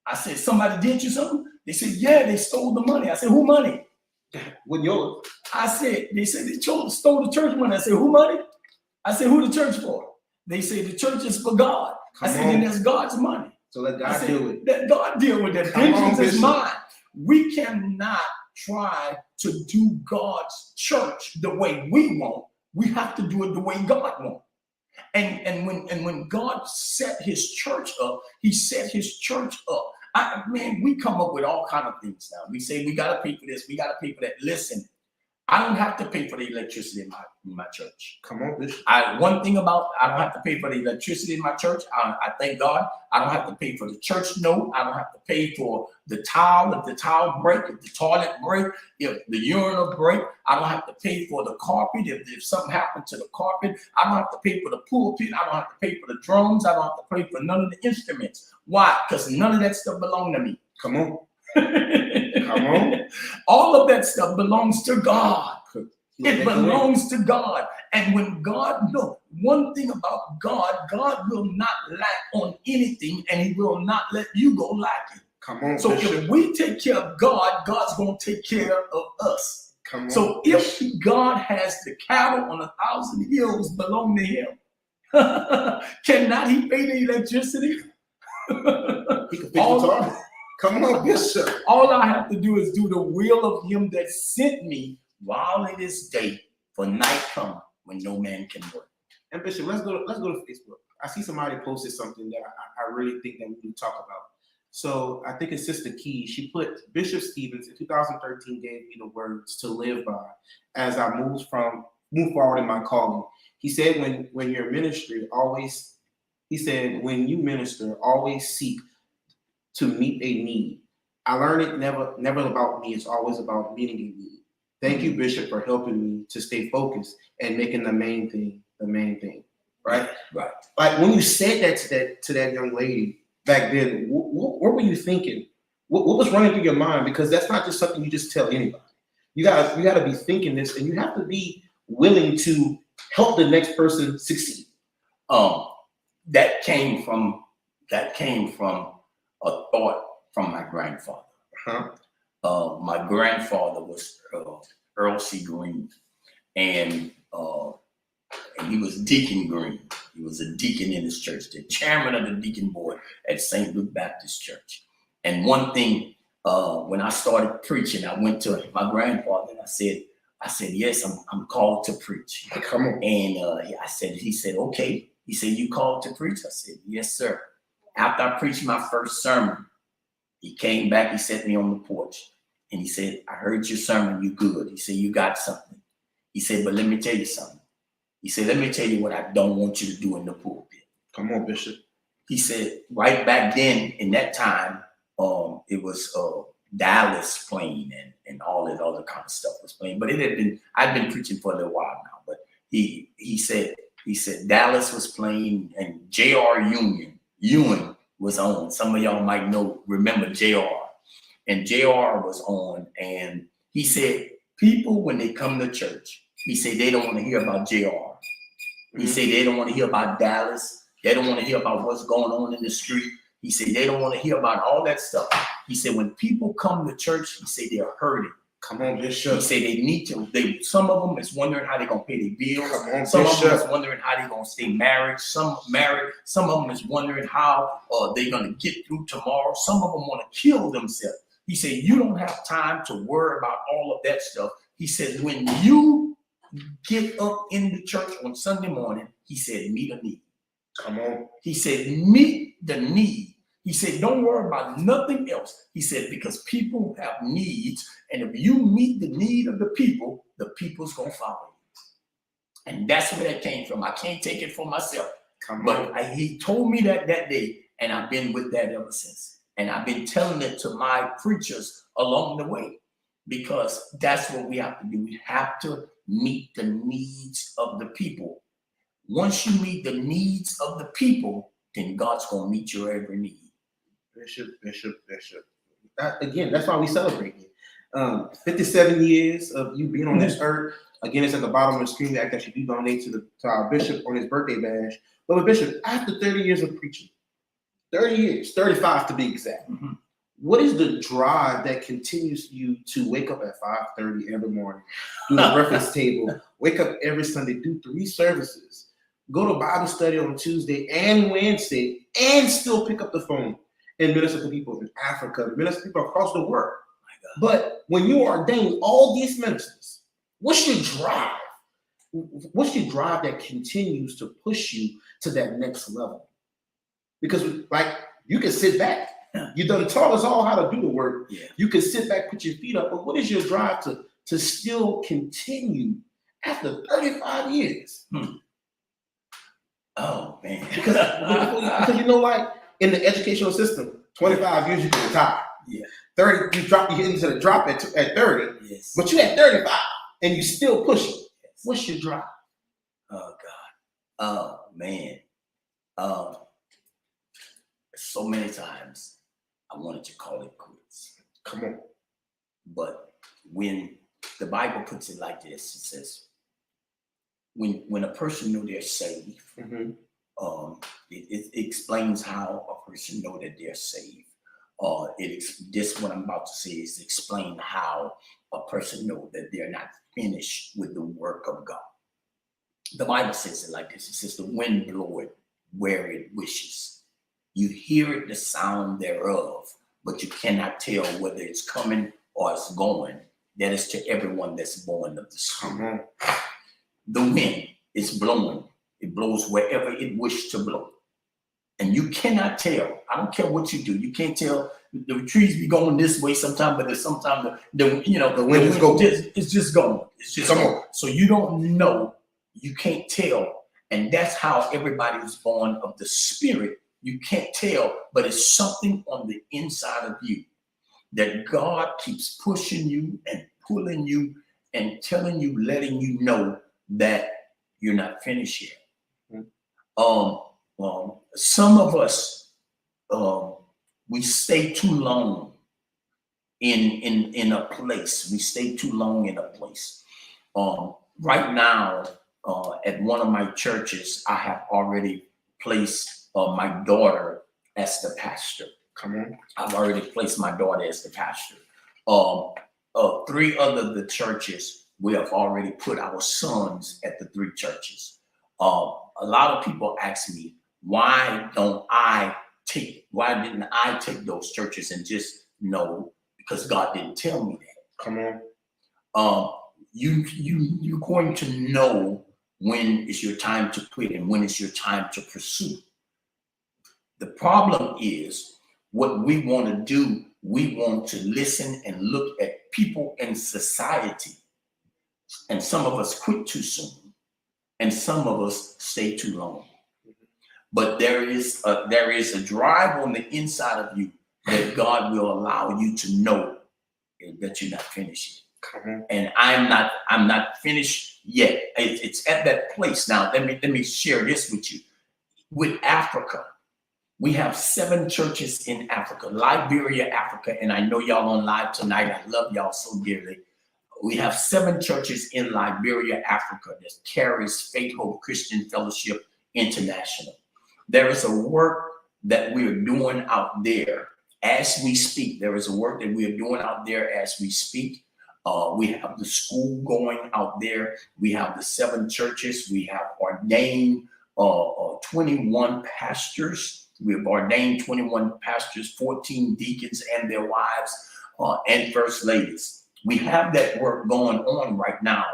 I said, somebody did you something? They said, yeah, they stole the money. I said, who money? With yours. They said they stole the church money. I said, who money? I said, who the church for? They say the church is for God. I said, then that's God's money. So let God deal with it. Let God deal with that. Vengeance is mine. We cannot try to do God's church the way we want. We have to do it the way God wants. And when God set his church up, he set his church up. We come up with all kind of things now. We say we got to pay for this, we got to pay for that. Listen, I don't have to pay for the electricity in my church. Come on, Bishop. One thing about I don't have to pay for the electricity in my church. I thank God. I don't have to pay for the church note. I don't have to pay for the towel. If the towel break, if the toilet break, if the urinal break, I don't have to pay for the carpet. If something happened to the carpet, I don't have to pay for the pulpit. I don't have to pay for the drums. I don't have to pay for none of the instruments. Why? Because none of that stuff belongs to me. Come on. Come on. All of that stuff belongs to God. It belongs to God. And when God, one thing about God, God will not lack on anything, and he will not let you go lacking. Come on. So Bishop. if we take care of God, God's going to take care of us. Come on. So if God has the cattle on 1,000 hills belong to him, cannot he pay the electricity? He can fix the target. Come on, Bishop. All I have to do is do the will of him that sent me while it is day, for night come when no man can work. And Bishop, let's go to Facebook. I see somebody posted something that I really think that we need to talk about. So I think it's Sister Key. She put Bishop Stevens in 2013 gave me the words to live by as I move forward in my calling. He said when your ministry when you minister, always seek to meet a need. I learned it never about me. It's always about meeting a need. Thank you, Bishop, for helping me to stay focused and making the main thing the main thing. Right? Right. Like when you said that to that young lady back then, what were you thinking? What was running through your mind? Because that's not just something you just tell anybody. You gotta be thinking this, and you have to be willing to help the next person succeed. That came from a thought from my grandfather. My grandfather was Earl C. Green, and he was Deacon Green. He was a deacon in his church, the chairman of the deacon board at St. Luke Baptist Church. And one thing, when I started preaching, I went to my grandfather and I said, yes, I'm called to preach. Come on. And he said, okay. He said, you called to preach? I said, yes, sir. After I preached my first sermon, he came back, he set me on the porch, and he said, I heard your sermon, you good. He said, you got something. He said, but let me tell you something. He said, let me tell you what I don't want you to do in the pulpit. Come on, Bishop. He said, right back then, in that time, it was Dallas playing and all that other kind of stuff was playing. But I'd been preaching for a little while now, but he said Dallas was playing and J.R. Ewing was on. Some of y'all might remember J.R. And J.R. was on, and he said, people, when they come to church, he said they don't want to hear about J.R. He said they don't want to hear about Dallas. They don't want to hear about what's going on in the street. He said they don't want to hear about all that stuff. He said when people come to church, he said they're hurting. Come on, Bishop. He said they need to. Some of them is wondering how they're gonna pay their bills. Come on, some Bishop. of them is wondering how they're gonna stay married. Some married. Some of them is wondering how they're gonna get through tomorrow. Some of them want to kill themselves. He said you don't have time to worry about all of that stuff. He said when you get up in the church on Sunday morning, he said meet a need. Come on. He said meet the need. He said, don't worry about nothing else. He said, because people have needs, and if you meet the need of the people's going to follow you. And that's where that came from. I can't take it for myself. He told me that day, and I've been with that ever since. And I've been telling it to my preachers along the way, because that's what we have to do. We have to meet the needs of the people. Once you meet the needs of the people, then God's going to meet your every need. Bishop. Again, that's why we celebrate it. 57 years of you being on this earth. Again, it's at the bottom of the screen that actually do donate to our bishop on his birthday bash. But Bishop, after 30 years of preaching, 30 years, 35 to be exact, what is the drive that continues you to wake up at 5:30 every morning, do the breakfast table, wake up every Sunday, do 3 services, go to Bible study on Tuesday and Wednesday, and still pick up the phone and minister to people in Africa, minister to people across the world? But when you ordain all these ministers, what's your drive? What's your drive that continues to push you to that next level? Because like you can sit back. You done taught us all how to do the work. Yeah. You can sit back, put your feet up. But what is your drive to still continue after 35 years? Oh man. Because like in the educational system, 25 years you can retire. Yeah. 30, you get into the drop at 30. Yes. But you at 35 and you still pushing. Yes. What's your drive? Oh God. Oh man. So many times I wanted to call it quits. Come on. But when the Bible puts it like this, it says, when a person knows they're saved, it explains how a person know that they're saved. This what I'm about to say is explain how a person know that they're not finished with the work of God. The Bible says it like this. It says the wind bloweth where it wishes. You hear it, the sound thereof, but you cannot tell whether it's coming or it's going. That is to everyone that's born of the Spirit. The wind is blowing. It blows wherever it wishes to blow. And you cannot tell. I don't care what you do. You can't tell. The trees be going this way sometimes, but there's sometimes the wind is going. It's just going. It's just going. So you don't know. You can't tell. And that's how everybody is born of the Spirit. You can't tell, but it's something on the inside of you that God keeps pushing you and pulling you and telling you, letting you know that you're not finished yet. Some of us, we stay too long in a place. We stay too long in a place. Right now, at one of my churches, I have already placed my daughter as the pastor. Come on. I've already placed my daughter as the pastor. 3 other the churches, we have already put our sons at the 3 churches. A lot of people ask me, why didn't I take those churches? And just know, because God didn't tell me that. Come on. You're going to know when it's your time to quit and when it's your time to pursue. The problem is what we want to do. We want to listen and look at people in society. And some of us quit too soon. And some of us stay too long. But there is a drive on the inside of you that God will allow you to know that you're not finished yet. And I'm not finished yet. It's at that place now. Let me share this with you. With Africa, we have 7 churches in Africa, Liberia, Africa, and I know y'all on live tonight. I love y'all so dearly. We have 7 churches in Liberia, Africa that carries Faith, Hope Christian Fellowship International. There is a work that we are doing out there as we speak. There is a work that we are doing out there as we speak. We have the school going out there. We have the 7 churches. We have ordained 21 pastors. We have ordained 21 pastors, 14 deacons and their wives, and first ladies. We have that work going on right now.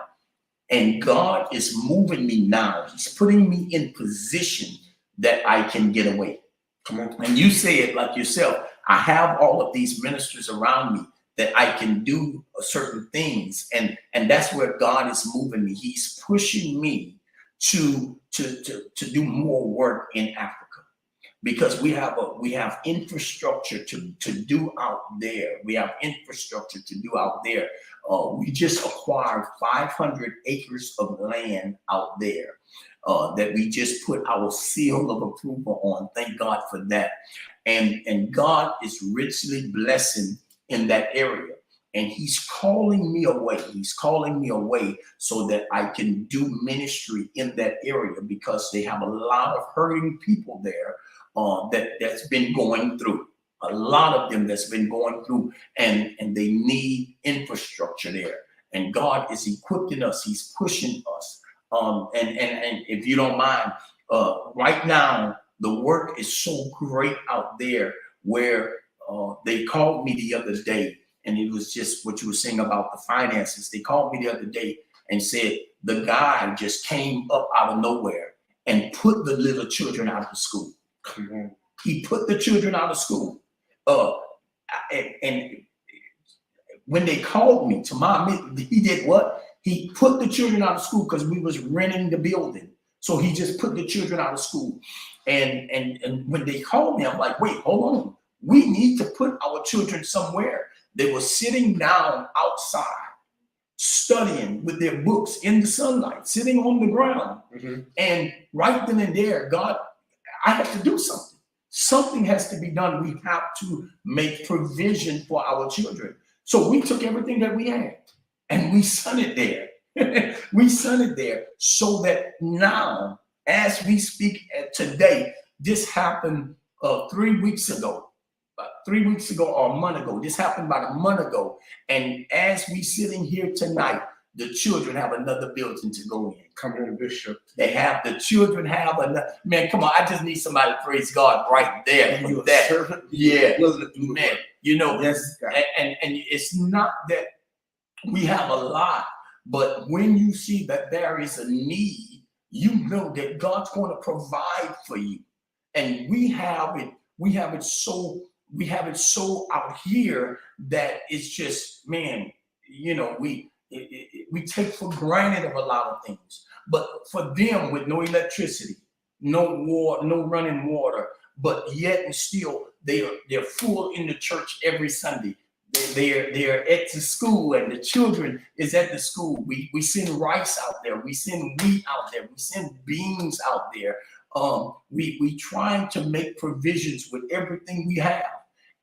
And God is moving me now. He's putting me in position that I can get away. Come on. And you say it like yourself. I have all of these ministers around me that I can do certain things. And that's where God is moving me. He's pushing me to do more work in Africa. Because we have infrastructure to do out there. We have infrastructure to do out there. We just acquired 500 acres of land out there that we just put our seal of approval on. Thank God for that. And God is richly blessing in that area. And he's calling me away. He's calling me away so that I can do ministry in that area, because they have a lot of hurting people there that's been going through. A lot of them that's been going through, and they need infrastructure there. And God is equipping us. He's pushing us. And if you don't mind, right now, the work is so great out there where they called me the other day, and it was just what you were saying about the finances. They called me the other day and said the guy just came up out of nowhere and put the little children out of the school. He put the children out of school. And when they called me to he did what? He put the children out of school because we was renting the building. So he just put the children out of school. And when they called me, I'm like, wait, hold on. We need to put our children somewhere. They were sitting down outside, studying with their books in the sunlight, sitting on the ground. Mm-hmm. And right then and there, God, I have to do something. Something has to be done. We have to make provision for our children. So we took everything that we had and we sent it there. We sent it there so that now, as we speak today, this happened 3 weeks ago. 3 weeks ago or a month ago. This happened about a month ago. And as we sitting here tonight, the children have another building to go in. Come on, Bishop. The children have another. Man, come on. I just need somebody to praise God right there. For that. Servant. Yeah. Man, you know, yes, and it's not that we have a lot, but when you see that there is a need, you know that God's going to provide for you. And we have it so out here that it's just, man, you know, we take for granted of a lot of things. But for them, with no electricity, no water, no running water, but yet and still they're full in the church every Sunday. They're at the school, and the children is at the school. We send rice out there, we send wheat out there, we send beans out there. We trying to make provisions with everything we have.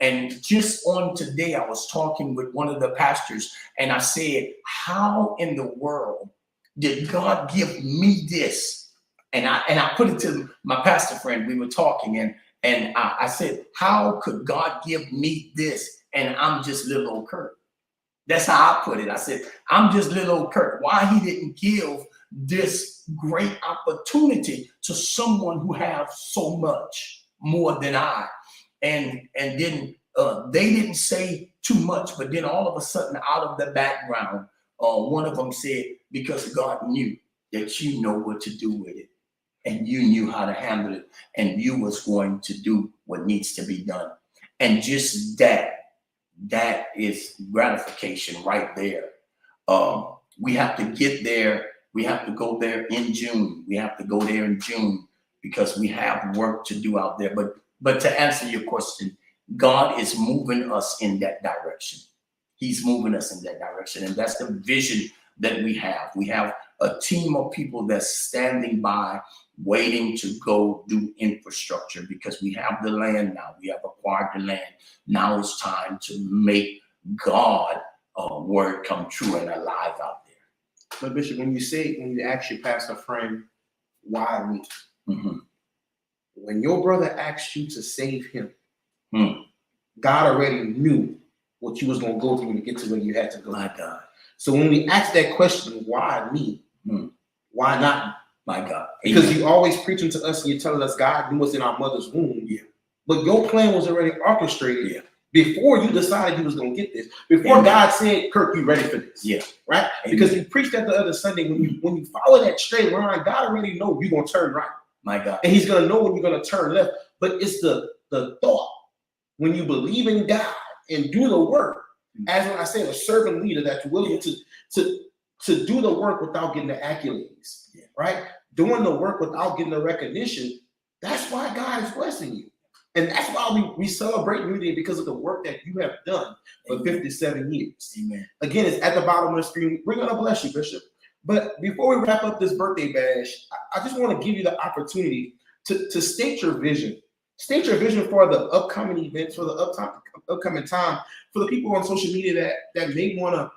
And just on today, I was talking with one of the pastors, and I said, how in the world did God give me this? And I put it to my pastor friend. We were talking, and I said, how could God give me this? And I'm just little old Kurt. That's how I put it. I said, I'm just little old Kurt. Why he didn't give this great opportunity to someone who has so much more than I. And then they didn't say too much, but then all of a sudden, out of the background, one of them said, because God knew that you know what to do with it, and you knew how to handle it, and you was going to do what needs to be done. And just that is gratification right there. We have to get there. We have to go there in June. We have to go there in June because we have work to do out there. But to answer your question, God is moving us in that direction. He's moving us in that direction. And that's the vision that we have. We have a team of people that's standing by, waiting to go do infrastructure, because we have the land now. We have acquired the land. Now it's time to make God word come true and alive out there. But Bishop, when you ask your pastor friend, why me? Mm-hmm. when your brother asked you to save him, Hmm. God already knew what you was going to go through to get to where you had to go. My God. So when we ask that question, why me? Why not? My God. Because you always preaching to us and you're telling us God knew us in our mother's womb. Yeah. But your plan was already orchestrated. Yeah. Before you decided you was going to get this. Before Amen. God said, Kirk, you ready for this? Yeah. Right? Amen. Because you preached that the other Sunday. When you follow that straight line, God already know you're going to turn right. My God. And he's going to know when you're going to turn left. But it's the thought. When you believe in God and do the work, as when I say a servant leader that's willing to do the work without getting the accolades, right? Doing the work without getting the recognition. That's why God is blessing you. And that's why we celebrate unity, because of the work that you have done for 57 years. Amen. Again, it's at the bottom of the screen. We're going to bless you, Bishop. But before we wrap up this birthday bash, I just want to give you the opportunity to state your vision. State your vision for the upcoming events, for the upcoming time, for the people on social media that may want to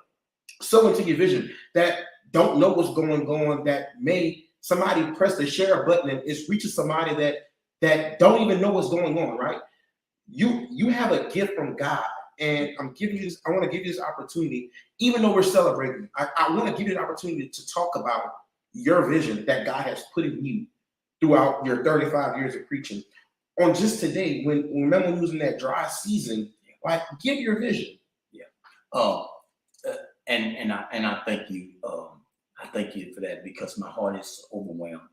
sow into your vision, that don't know what's going on, that may somebody press the share button and it's reaching somebody that don't even know what's going on, right? You have a gift from God, and I'm giving you this. I want to give you this opportunity, even though we're celebrating. I want to give you an opportunity to talk about your vision that God has put in you throughout your 35 years of preaching. On just today, remember when you was in that dry season, like give your vision. Yeah. And I thank you. I thank you for that, because my heart is overwhelmed.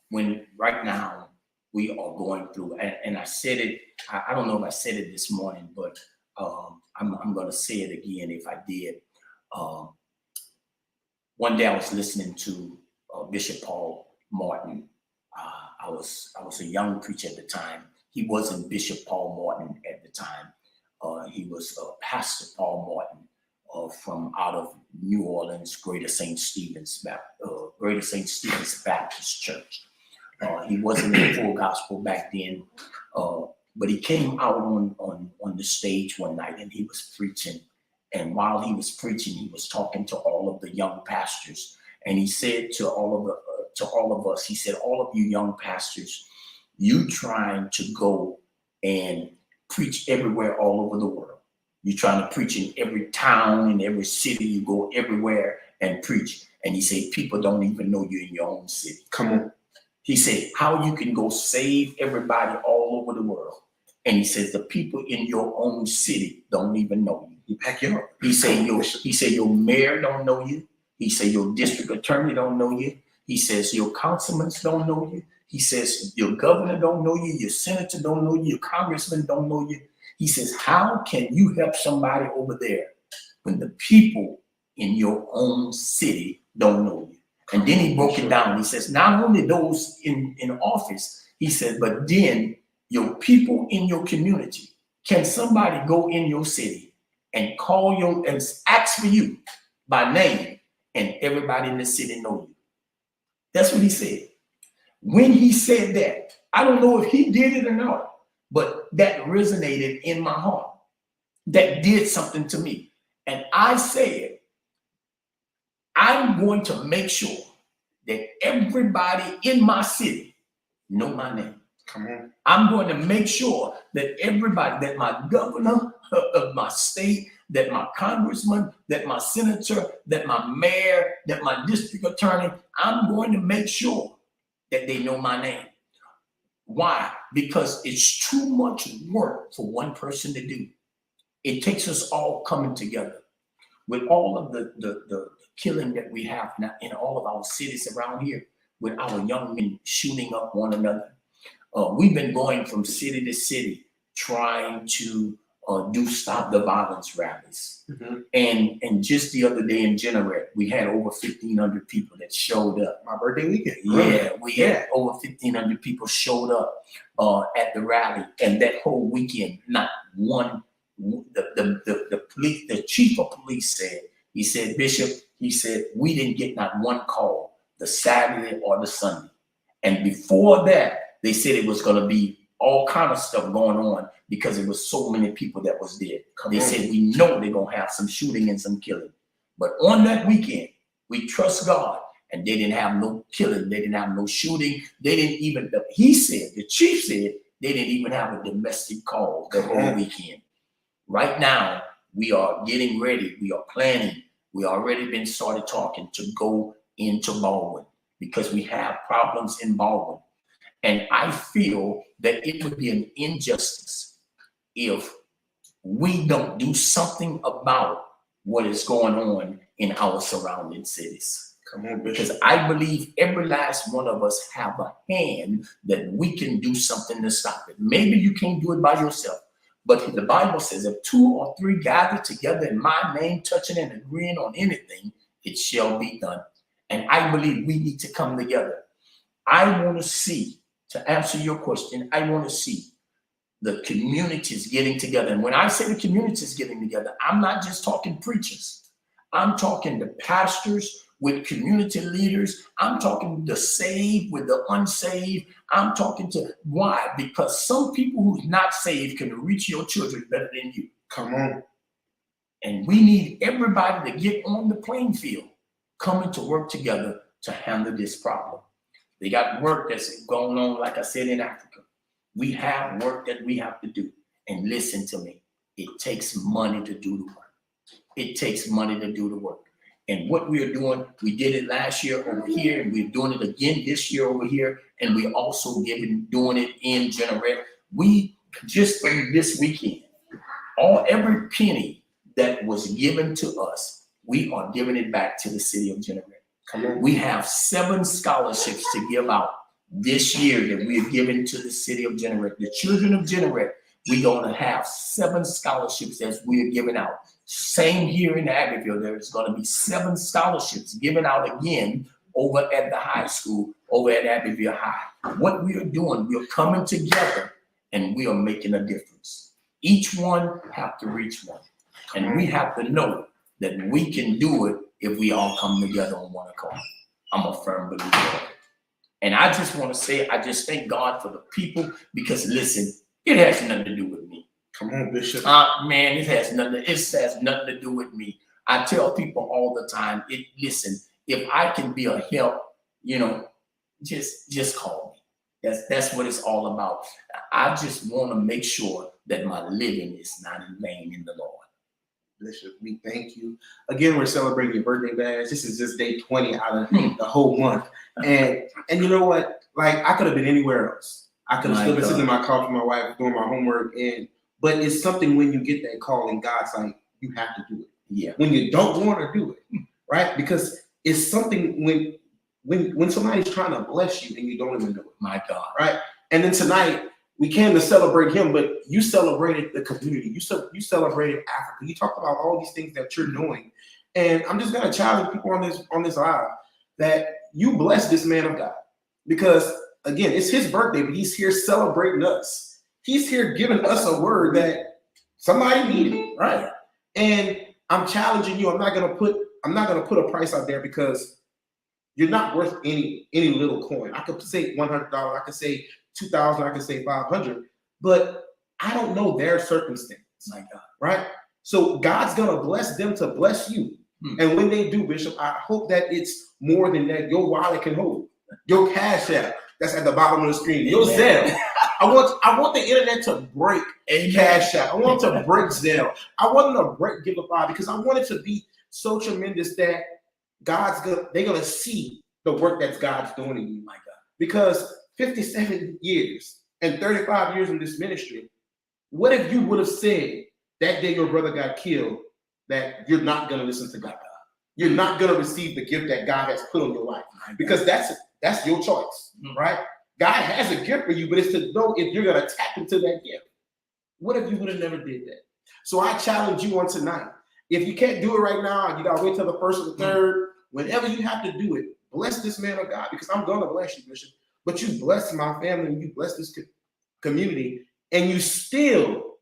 When right now we are going through, and I said it. I don't know if I said it this morning, but I'm going to say it again if I did. One day I was listening to Bishop Paul Martin. I was a young preacher at the time. He wasn't Bishop Paul Martin at the time. He was Pastor Paul Martin from out of New Orleans, Greater St. Stephen's Baptist Church. He wasn't in full gospel back then, but he came out on the stage one night and he was preaching. And while he was preaching, he was talking to all of the young pastors, and he said to all of us, he said, all of you young pastors, you trying to go and preach everywhere all over the world. You're trying to preach in every town, in every city. You go everywhere and preach. And he said, people don't even know you in your own city. Come on. He said, how you can go save everybody all over the world. And he says, the people in your own city don't even know you. He pack you up. He said, your mayor don't know you. He said, your district attorney don't know you. He says, your councilmen don't know you. He says, your governor don't know you. Your senator don't know you. Your congressman don't know you. He says, how can you help somebody over there when the people in your own city don't know you? And then he broke it down. He says, not only those in office, he said, but then your people in your community. Can somebody go in your city and call you and ask for you by name, and everybody in the city know you? That's what he said. When he said that, I don't know if he did it or not, but that resonated in my heart. That did something to me. And I said, I'm going to make sure that everybody in my city know my name. Come on. I'm going to make sure that everybody, that my governor of my state, that my congressman, that my senator, that my mayor, that my district attorney, I'm going to make sure that they know my name. Why? Because it's too much work for one person to do. It takes us all coming together. With all of the killing that we have now in all of our cities around here, with our young men shooting up one another. We've been going from city to city trying to do stop the violence rallies. Mm-hmm. And just the other day in January, we had over 1,500 people that showed up. My birthday weekend. Yeah, we had over 1,500 people showed up at the rally. And that whole weekend, not one, the police, the chief of police said, he said, Bishop, he said, we didn't get not one call the Saturday or the Sunday. And before that, they said it was going to be all kind of stuff going on because it was so many people that was dead. They said, we know they're going to have some shooting and some killing. But on that weekend, we trust God and they didn't have no killing, they didn't have no shooting, they didn't even, he said, the chief said, they didn't even have a domestic call the whole weekend. Right now, we are getting ready, we are planning, we already been started talking to go into Baldwin because we have problems in Baldwin. And I feel that it would be an injustice if we don't do something about what is going on in our surrounding cities. Come on, Because Bishop. I believe every last one of us have a hand that we can do something to stop it. Maybe you can't do it by yourself, but the Bible says if 2 or 3 gather together in my name, touching and agreeing on anything, it shall be done. And I believe we need to come together. I want to see, to answer your question, I want to see the communities getting together. And when I say the communities getting together, I'm not just talking preachers. I'm talking the pastors with community leaders. I'm talking the saved with the unsaved. I'm talking to, why? Because some people who's not saved can reach your children better than you. Come on. And we need everybody to get on the playing field, coming to work together to handle this problem. They got work that's going on, like I said, in Africa. We have work that we have to do. And listen to me, it takes money to do the work. It takes money to do the work. And what we are doing, we did it last year over here, and we're doing it again this year over here, and we also doing it in Generette. We just from this weekend, every penny that was given to us, we are giving it back to the city of Generette. Come on. We have 7 scholarships to give out this year that we have given to the city of Generette. The children of Generette, we're going to have 7 scholarships as we are giving out. Same here in Abbeville, there's going to be 7 scholarships given out again over at the high school, over at Abbeville High. What we are doing, we are coming together and we are making a difference. Each one have to reach one. And we have to know that we can do it if we all come together on one accord. I'm a firm believer of it. And I just want to say, I just thank God for the people, because listen, it has nothing to do with me. Come on, Bishop. Man, it has nothing to do with me. I tell people all the time, listen, if I can be a help, just call me. That's what it's all about. I just want to make sure that my living is not in vain in the Lord. Bishop, we thank you. Again, we're celebrating your birthday badge. This is just day 20 out of the whole month. And you know what? Like, I could have been anywhere else. I could have still been sitting in my car with my wife doing my homework. But it's something when you get that call and God's like, you have to do it. Yeah. When you don't want to do it, right? Because it's something when somebody's trying to bless you and you don't even do it. My God. Right? And then tonight, we came to celebrate him, but you celebrated the community. You celebrated Africa. You talked about all these things that you're doing. And I'm just going to challenge people on this live that you bless this man of God. Because, again, it's his birthday, but he's here celebrating us. He's here giving us a word that somebody needed, right? And I'm challenging you. I'm not gonna put a price out there, because you're not worth any little coin. I could say $100. I could say $2,000. I could say $500. But I don't know their circumstance. My God. Right? So God's gonna bless them to bless you. And when they do, Bishop, I hope that it's more than that your wallet can hold. Your Cash App that's at the bottom of the screen. Your Zelle. I want the internet to break Cash App. I want it to break Zelle. I want them to break Giveify, because I want it to be so tremendous that they're gonna see the work that God's doing in you. My God. Because 57 years and 35 years in this ministry, what if you would have said that day your brother got killed that you're not gonna listen to God? You're not gonna receive the gift that God has put on your life, because that's your choice, right? God has a gift for you, but it's to know if you're gonna tap into that gift. What if you would have never did that? So I challenge you on tonight. If you can't do it right now, you gotta wait till the 1st or the 3rd. Whenever you have to do it, bless this man of God, because I'm gonna bless you, Bishop. But you bless my family, and you bless this community, and you still,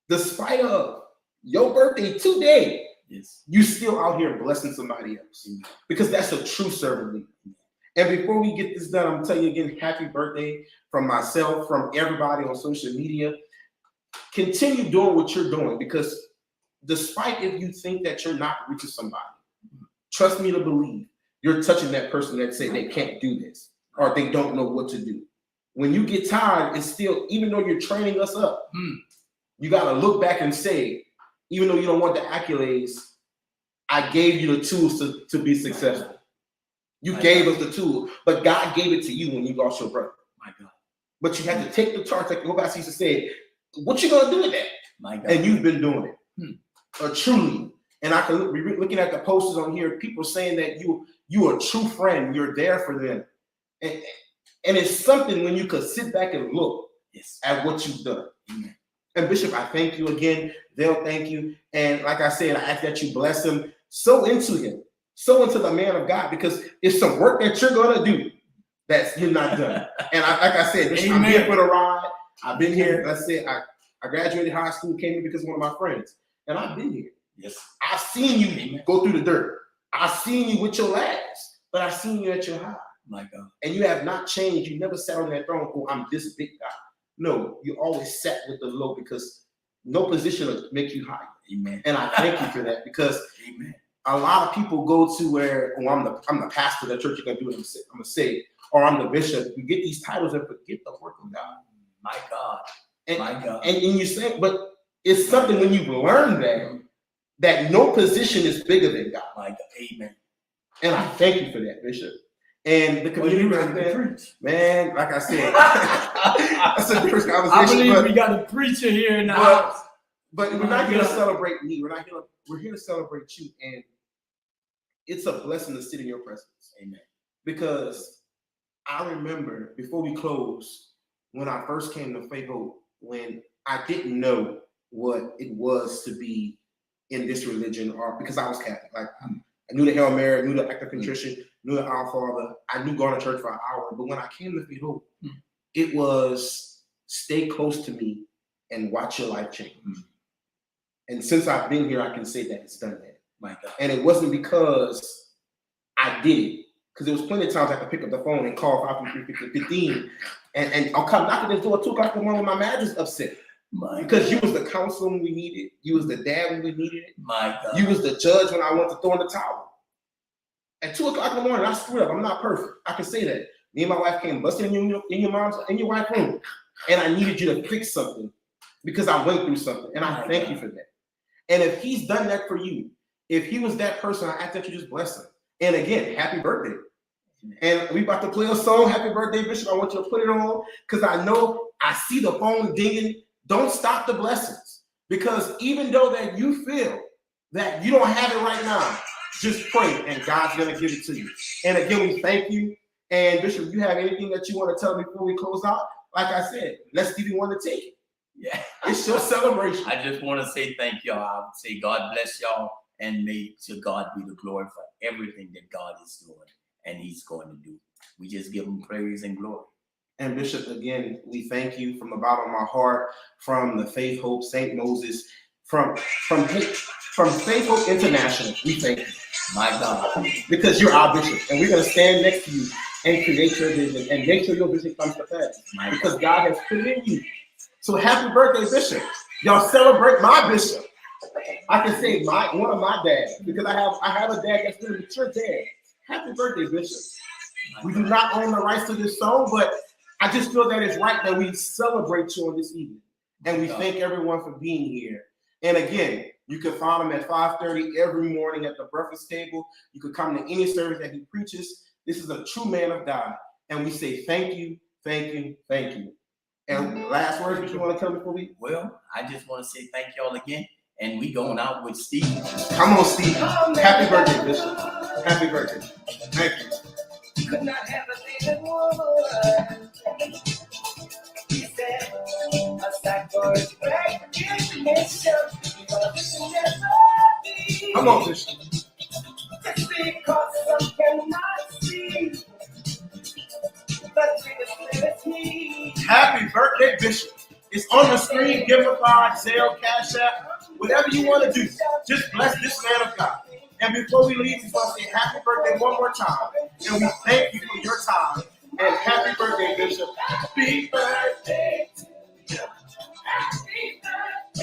despite of your birthday today, yes, you still out here blessing somebody else, because that's a true servant leader. And before we get this done, I'm gonna tell you again, happy birthday from myself, from everybody on social media. Continue doing what you're doing, because despite if you think that you're not reaching somebody, trust me to believe you're touching that person that say they can't do this or they don't know what to do. When you get tired, it's still, even though you're training us up, you got to look back and say, even though you don't want the accolades, I gave you the tools to be successful. You gave us the tool, but God gave it to you when you lost your brother. My God. But you had to take the charge, like Obasi used to say, what you gonna do with that? My God. And you've been doing it. Truly. And I can be looking at the posters on here, people saying that you are a true friend, you're there for them. And it's something when you could sit back and look at what you've done. Amen. And Bishop, I thank you again. They'll thank you. And like I said, I ask that you bless him. Sow into him. Sow into the man of God, because it's some work that you're going to do that you're not done. And like I said, Bishop, I'm here for the ride. I've been here. Let's say I graduated high school, came here because of one of my friends. And I've been here. Yes. I've seen you go through the dirt. I've seen you with your lads, but I've seen you at your high. My God. And you have not changed. You never sat on that throne, oh, I'm this big guy. No, you always sat with the low, because no position will make you high. Amen. And I thank you for that, because a lot of people go to where, oh, I'm the pastor of that church, you're going to do what I'm going to say, or I'm the bishop. You get these titles and forget the work of God. My God. And you say, but it's something when you learn that no position is bigger than God. My God. Amen. And I thank you for that, Bishop. And the community right there, man, like I said, that's a different conversation. I believe we got a preacher here in the house. But we're not here to celebrate me. We're here to celebrate you. And it's a blessing to sit in your presence. Amen. Because I remember before we close, when I first came to Faith Hope, when I didn't know what it was to be in this religion, or because I was Catholic. Like I knew the Hail Mary, knew the Act of Contrition, knew the Our Father. I knew going to church for an hour. But when I came to Faith Hope, it was stay close to me and watch your life change. And since I've been here, I can say that it's done that. My God. And it wasn't because I did it. Because there was plenty of times I could pick up the phone and call 533-15 and I'll come knocking at the door at 2 o'clock in the morning when my marriage is upset. Because you was the counselor when we needed it. You was the dad when we needed it. My God. You was the judge when I wanted to throw in the towel. At 2 o'clock in the morning, I screwed up. I'm not perfect. I can say that. Me and my wife came busting in your mom's in your wife's room, and I needed you to fix something because I went through something, and I thank you for that. And if he's done that for you, if he was that person, I ask that you just bless him. And again, happy birthday. And we about to play a song, Happy Birthday, Bishop. I want you to put it on because I know I see the phone dinging. Don't stop the blessings, because even though that you feel that you don't have it right now, just pray and God's going to give it to you. And again, we thank you. And Bishop, you have anything that you want to tell me before we close out? Like I said, let's give you one to take it. Yeah, it's your celebration. I just want to say thank y'all. I would say God bless y'all, and may to God be the glory for everything that God is doing and he's going to do. We just give him praise and glory. And Bishop, again, we thank you from the bottom of my heart, from the Faith Hope St. Moses, from Faith Hope International. We thank you, my God, because you're our bishop, and we're going to stand next to you and create your vision and make sure your vision comes to pass, because God has put it in you. So happy birthday, Bishop. Y'all celebrate my bishop. I can say one of my dads, because I have a dad that's been a mature dad. Happy birthday, Bishop. We do not own the rights to this song, but I just feel that it's right that we celebrate you on this evening. And we thank everyone for being here. And again, you can find him at 5:30 every morning at the breakfast table. You could come to any service that he preaches. This is a true man of God. And we say thank you, thank you, thank you. And last words that you want to tell me before we? Well, I just want to say thank y'all again. And we going out with Steve. Come on, Steve. Happy birthday, Bishop. Happy birthday. Thank you. Could not have a little more. He said, a sack for his recognition. Come on, Bishop. Just because some cannot see. But it's me. Happy birthday, Bishop. It's on the screen. Giveify, Zelle, Cash App, whatever you want to do. Just bless this man of God. And before we leave, we want to say happy birthday one more time. And we thank you for your time. And happy birthday, Bishop. Happy birthday.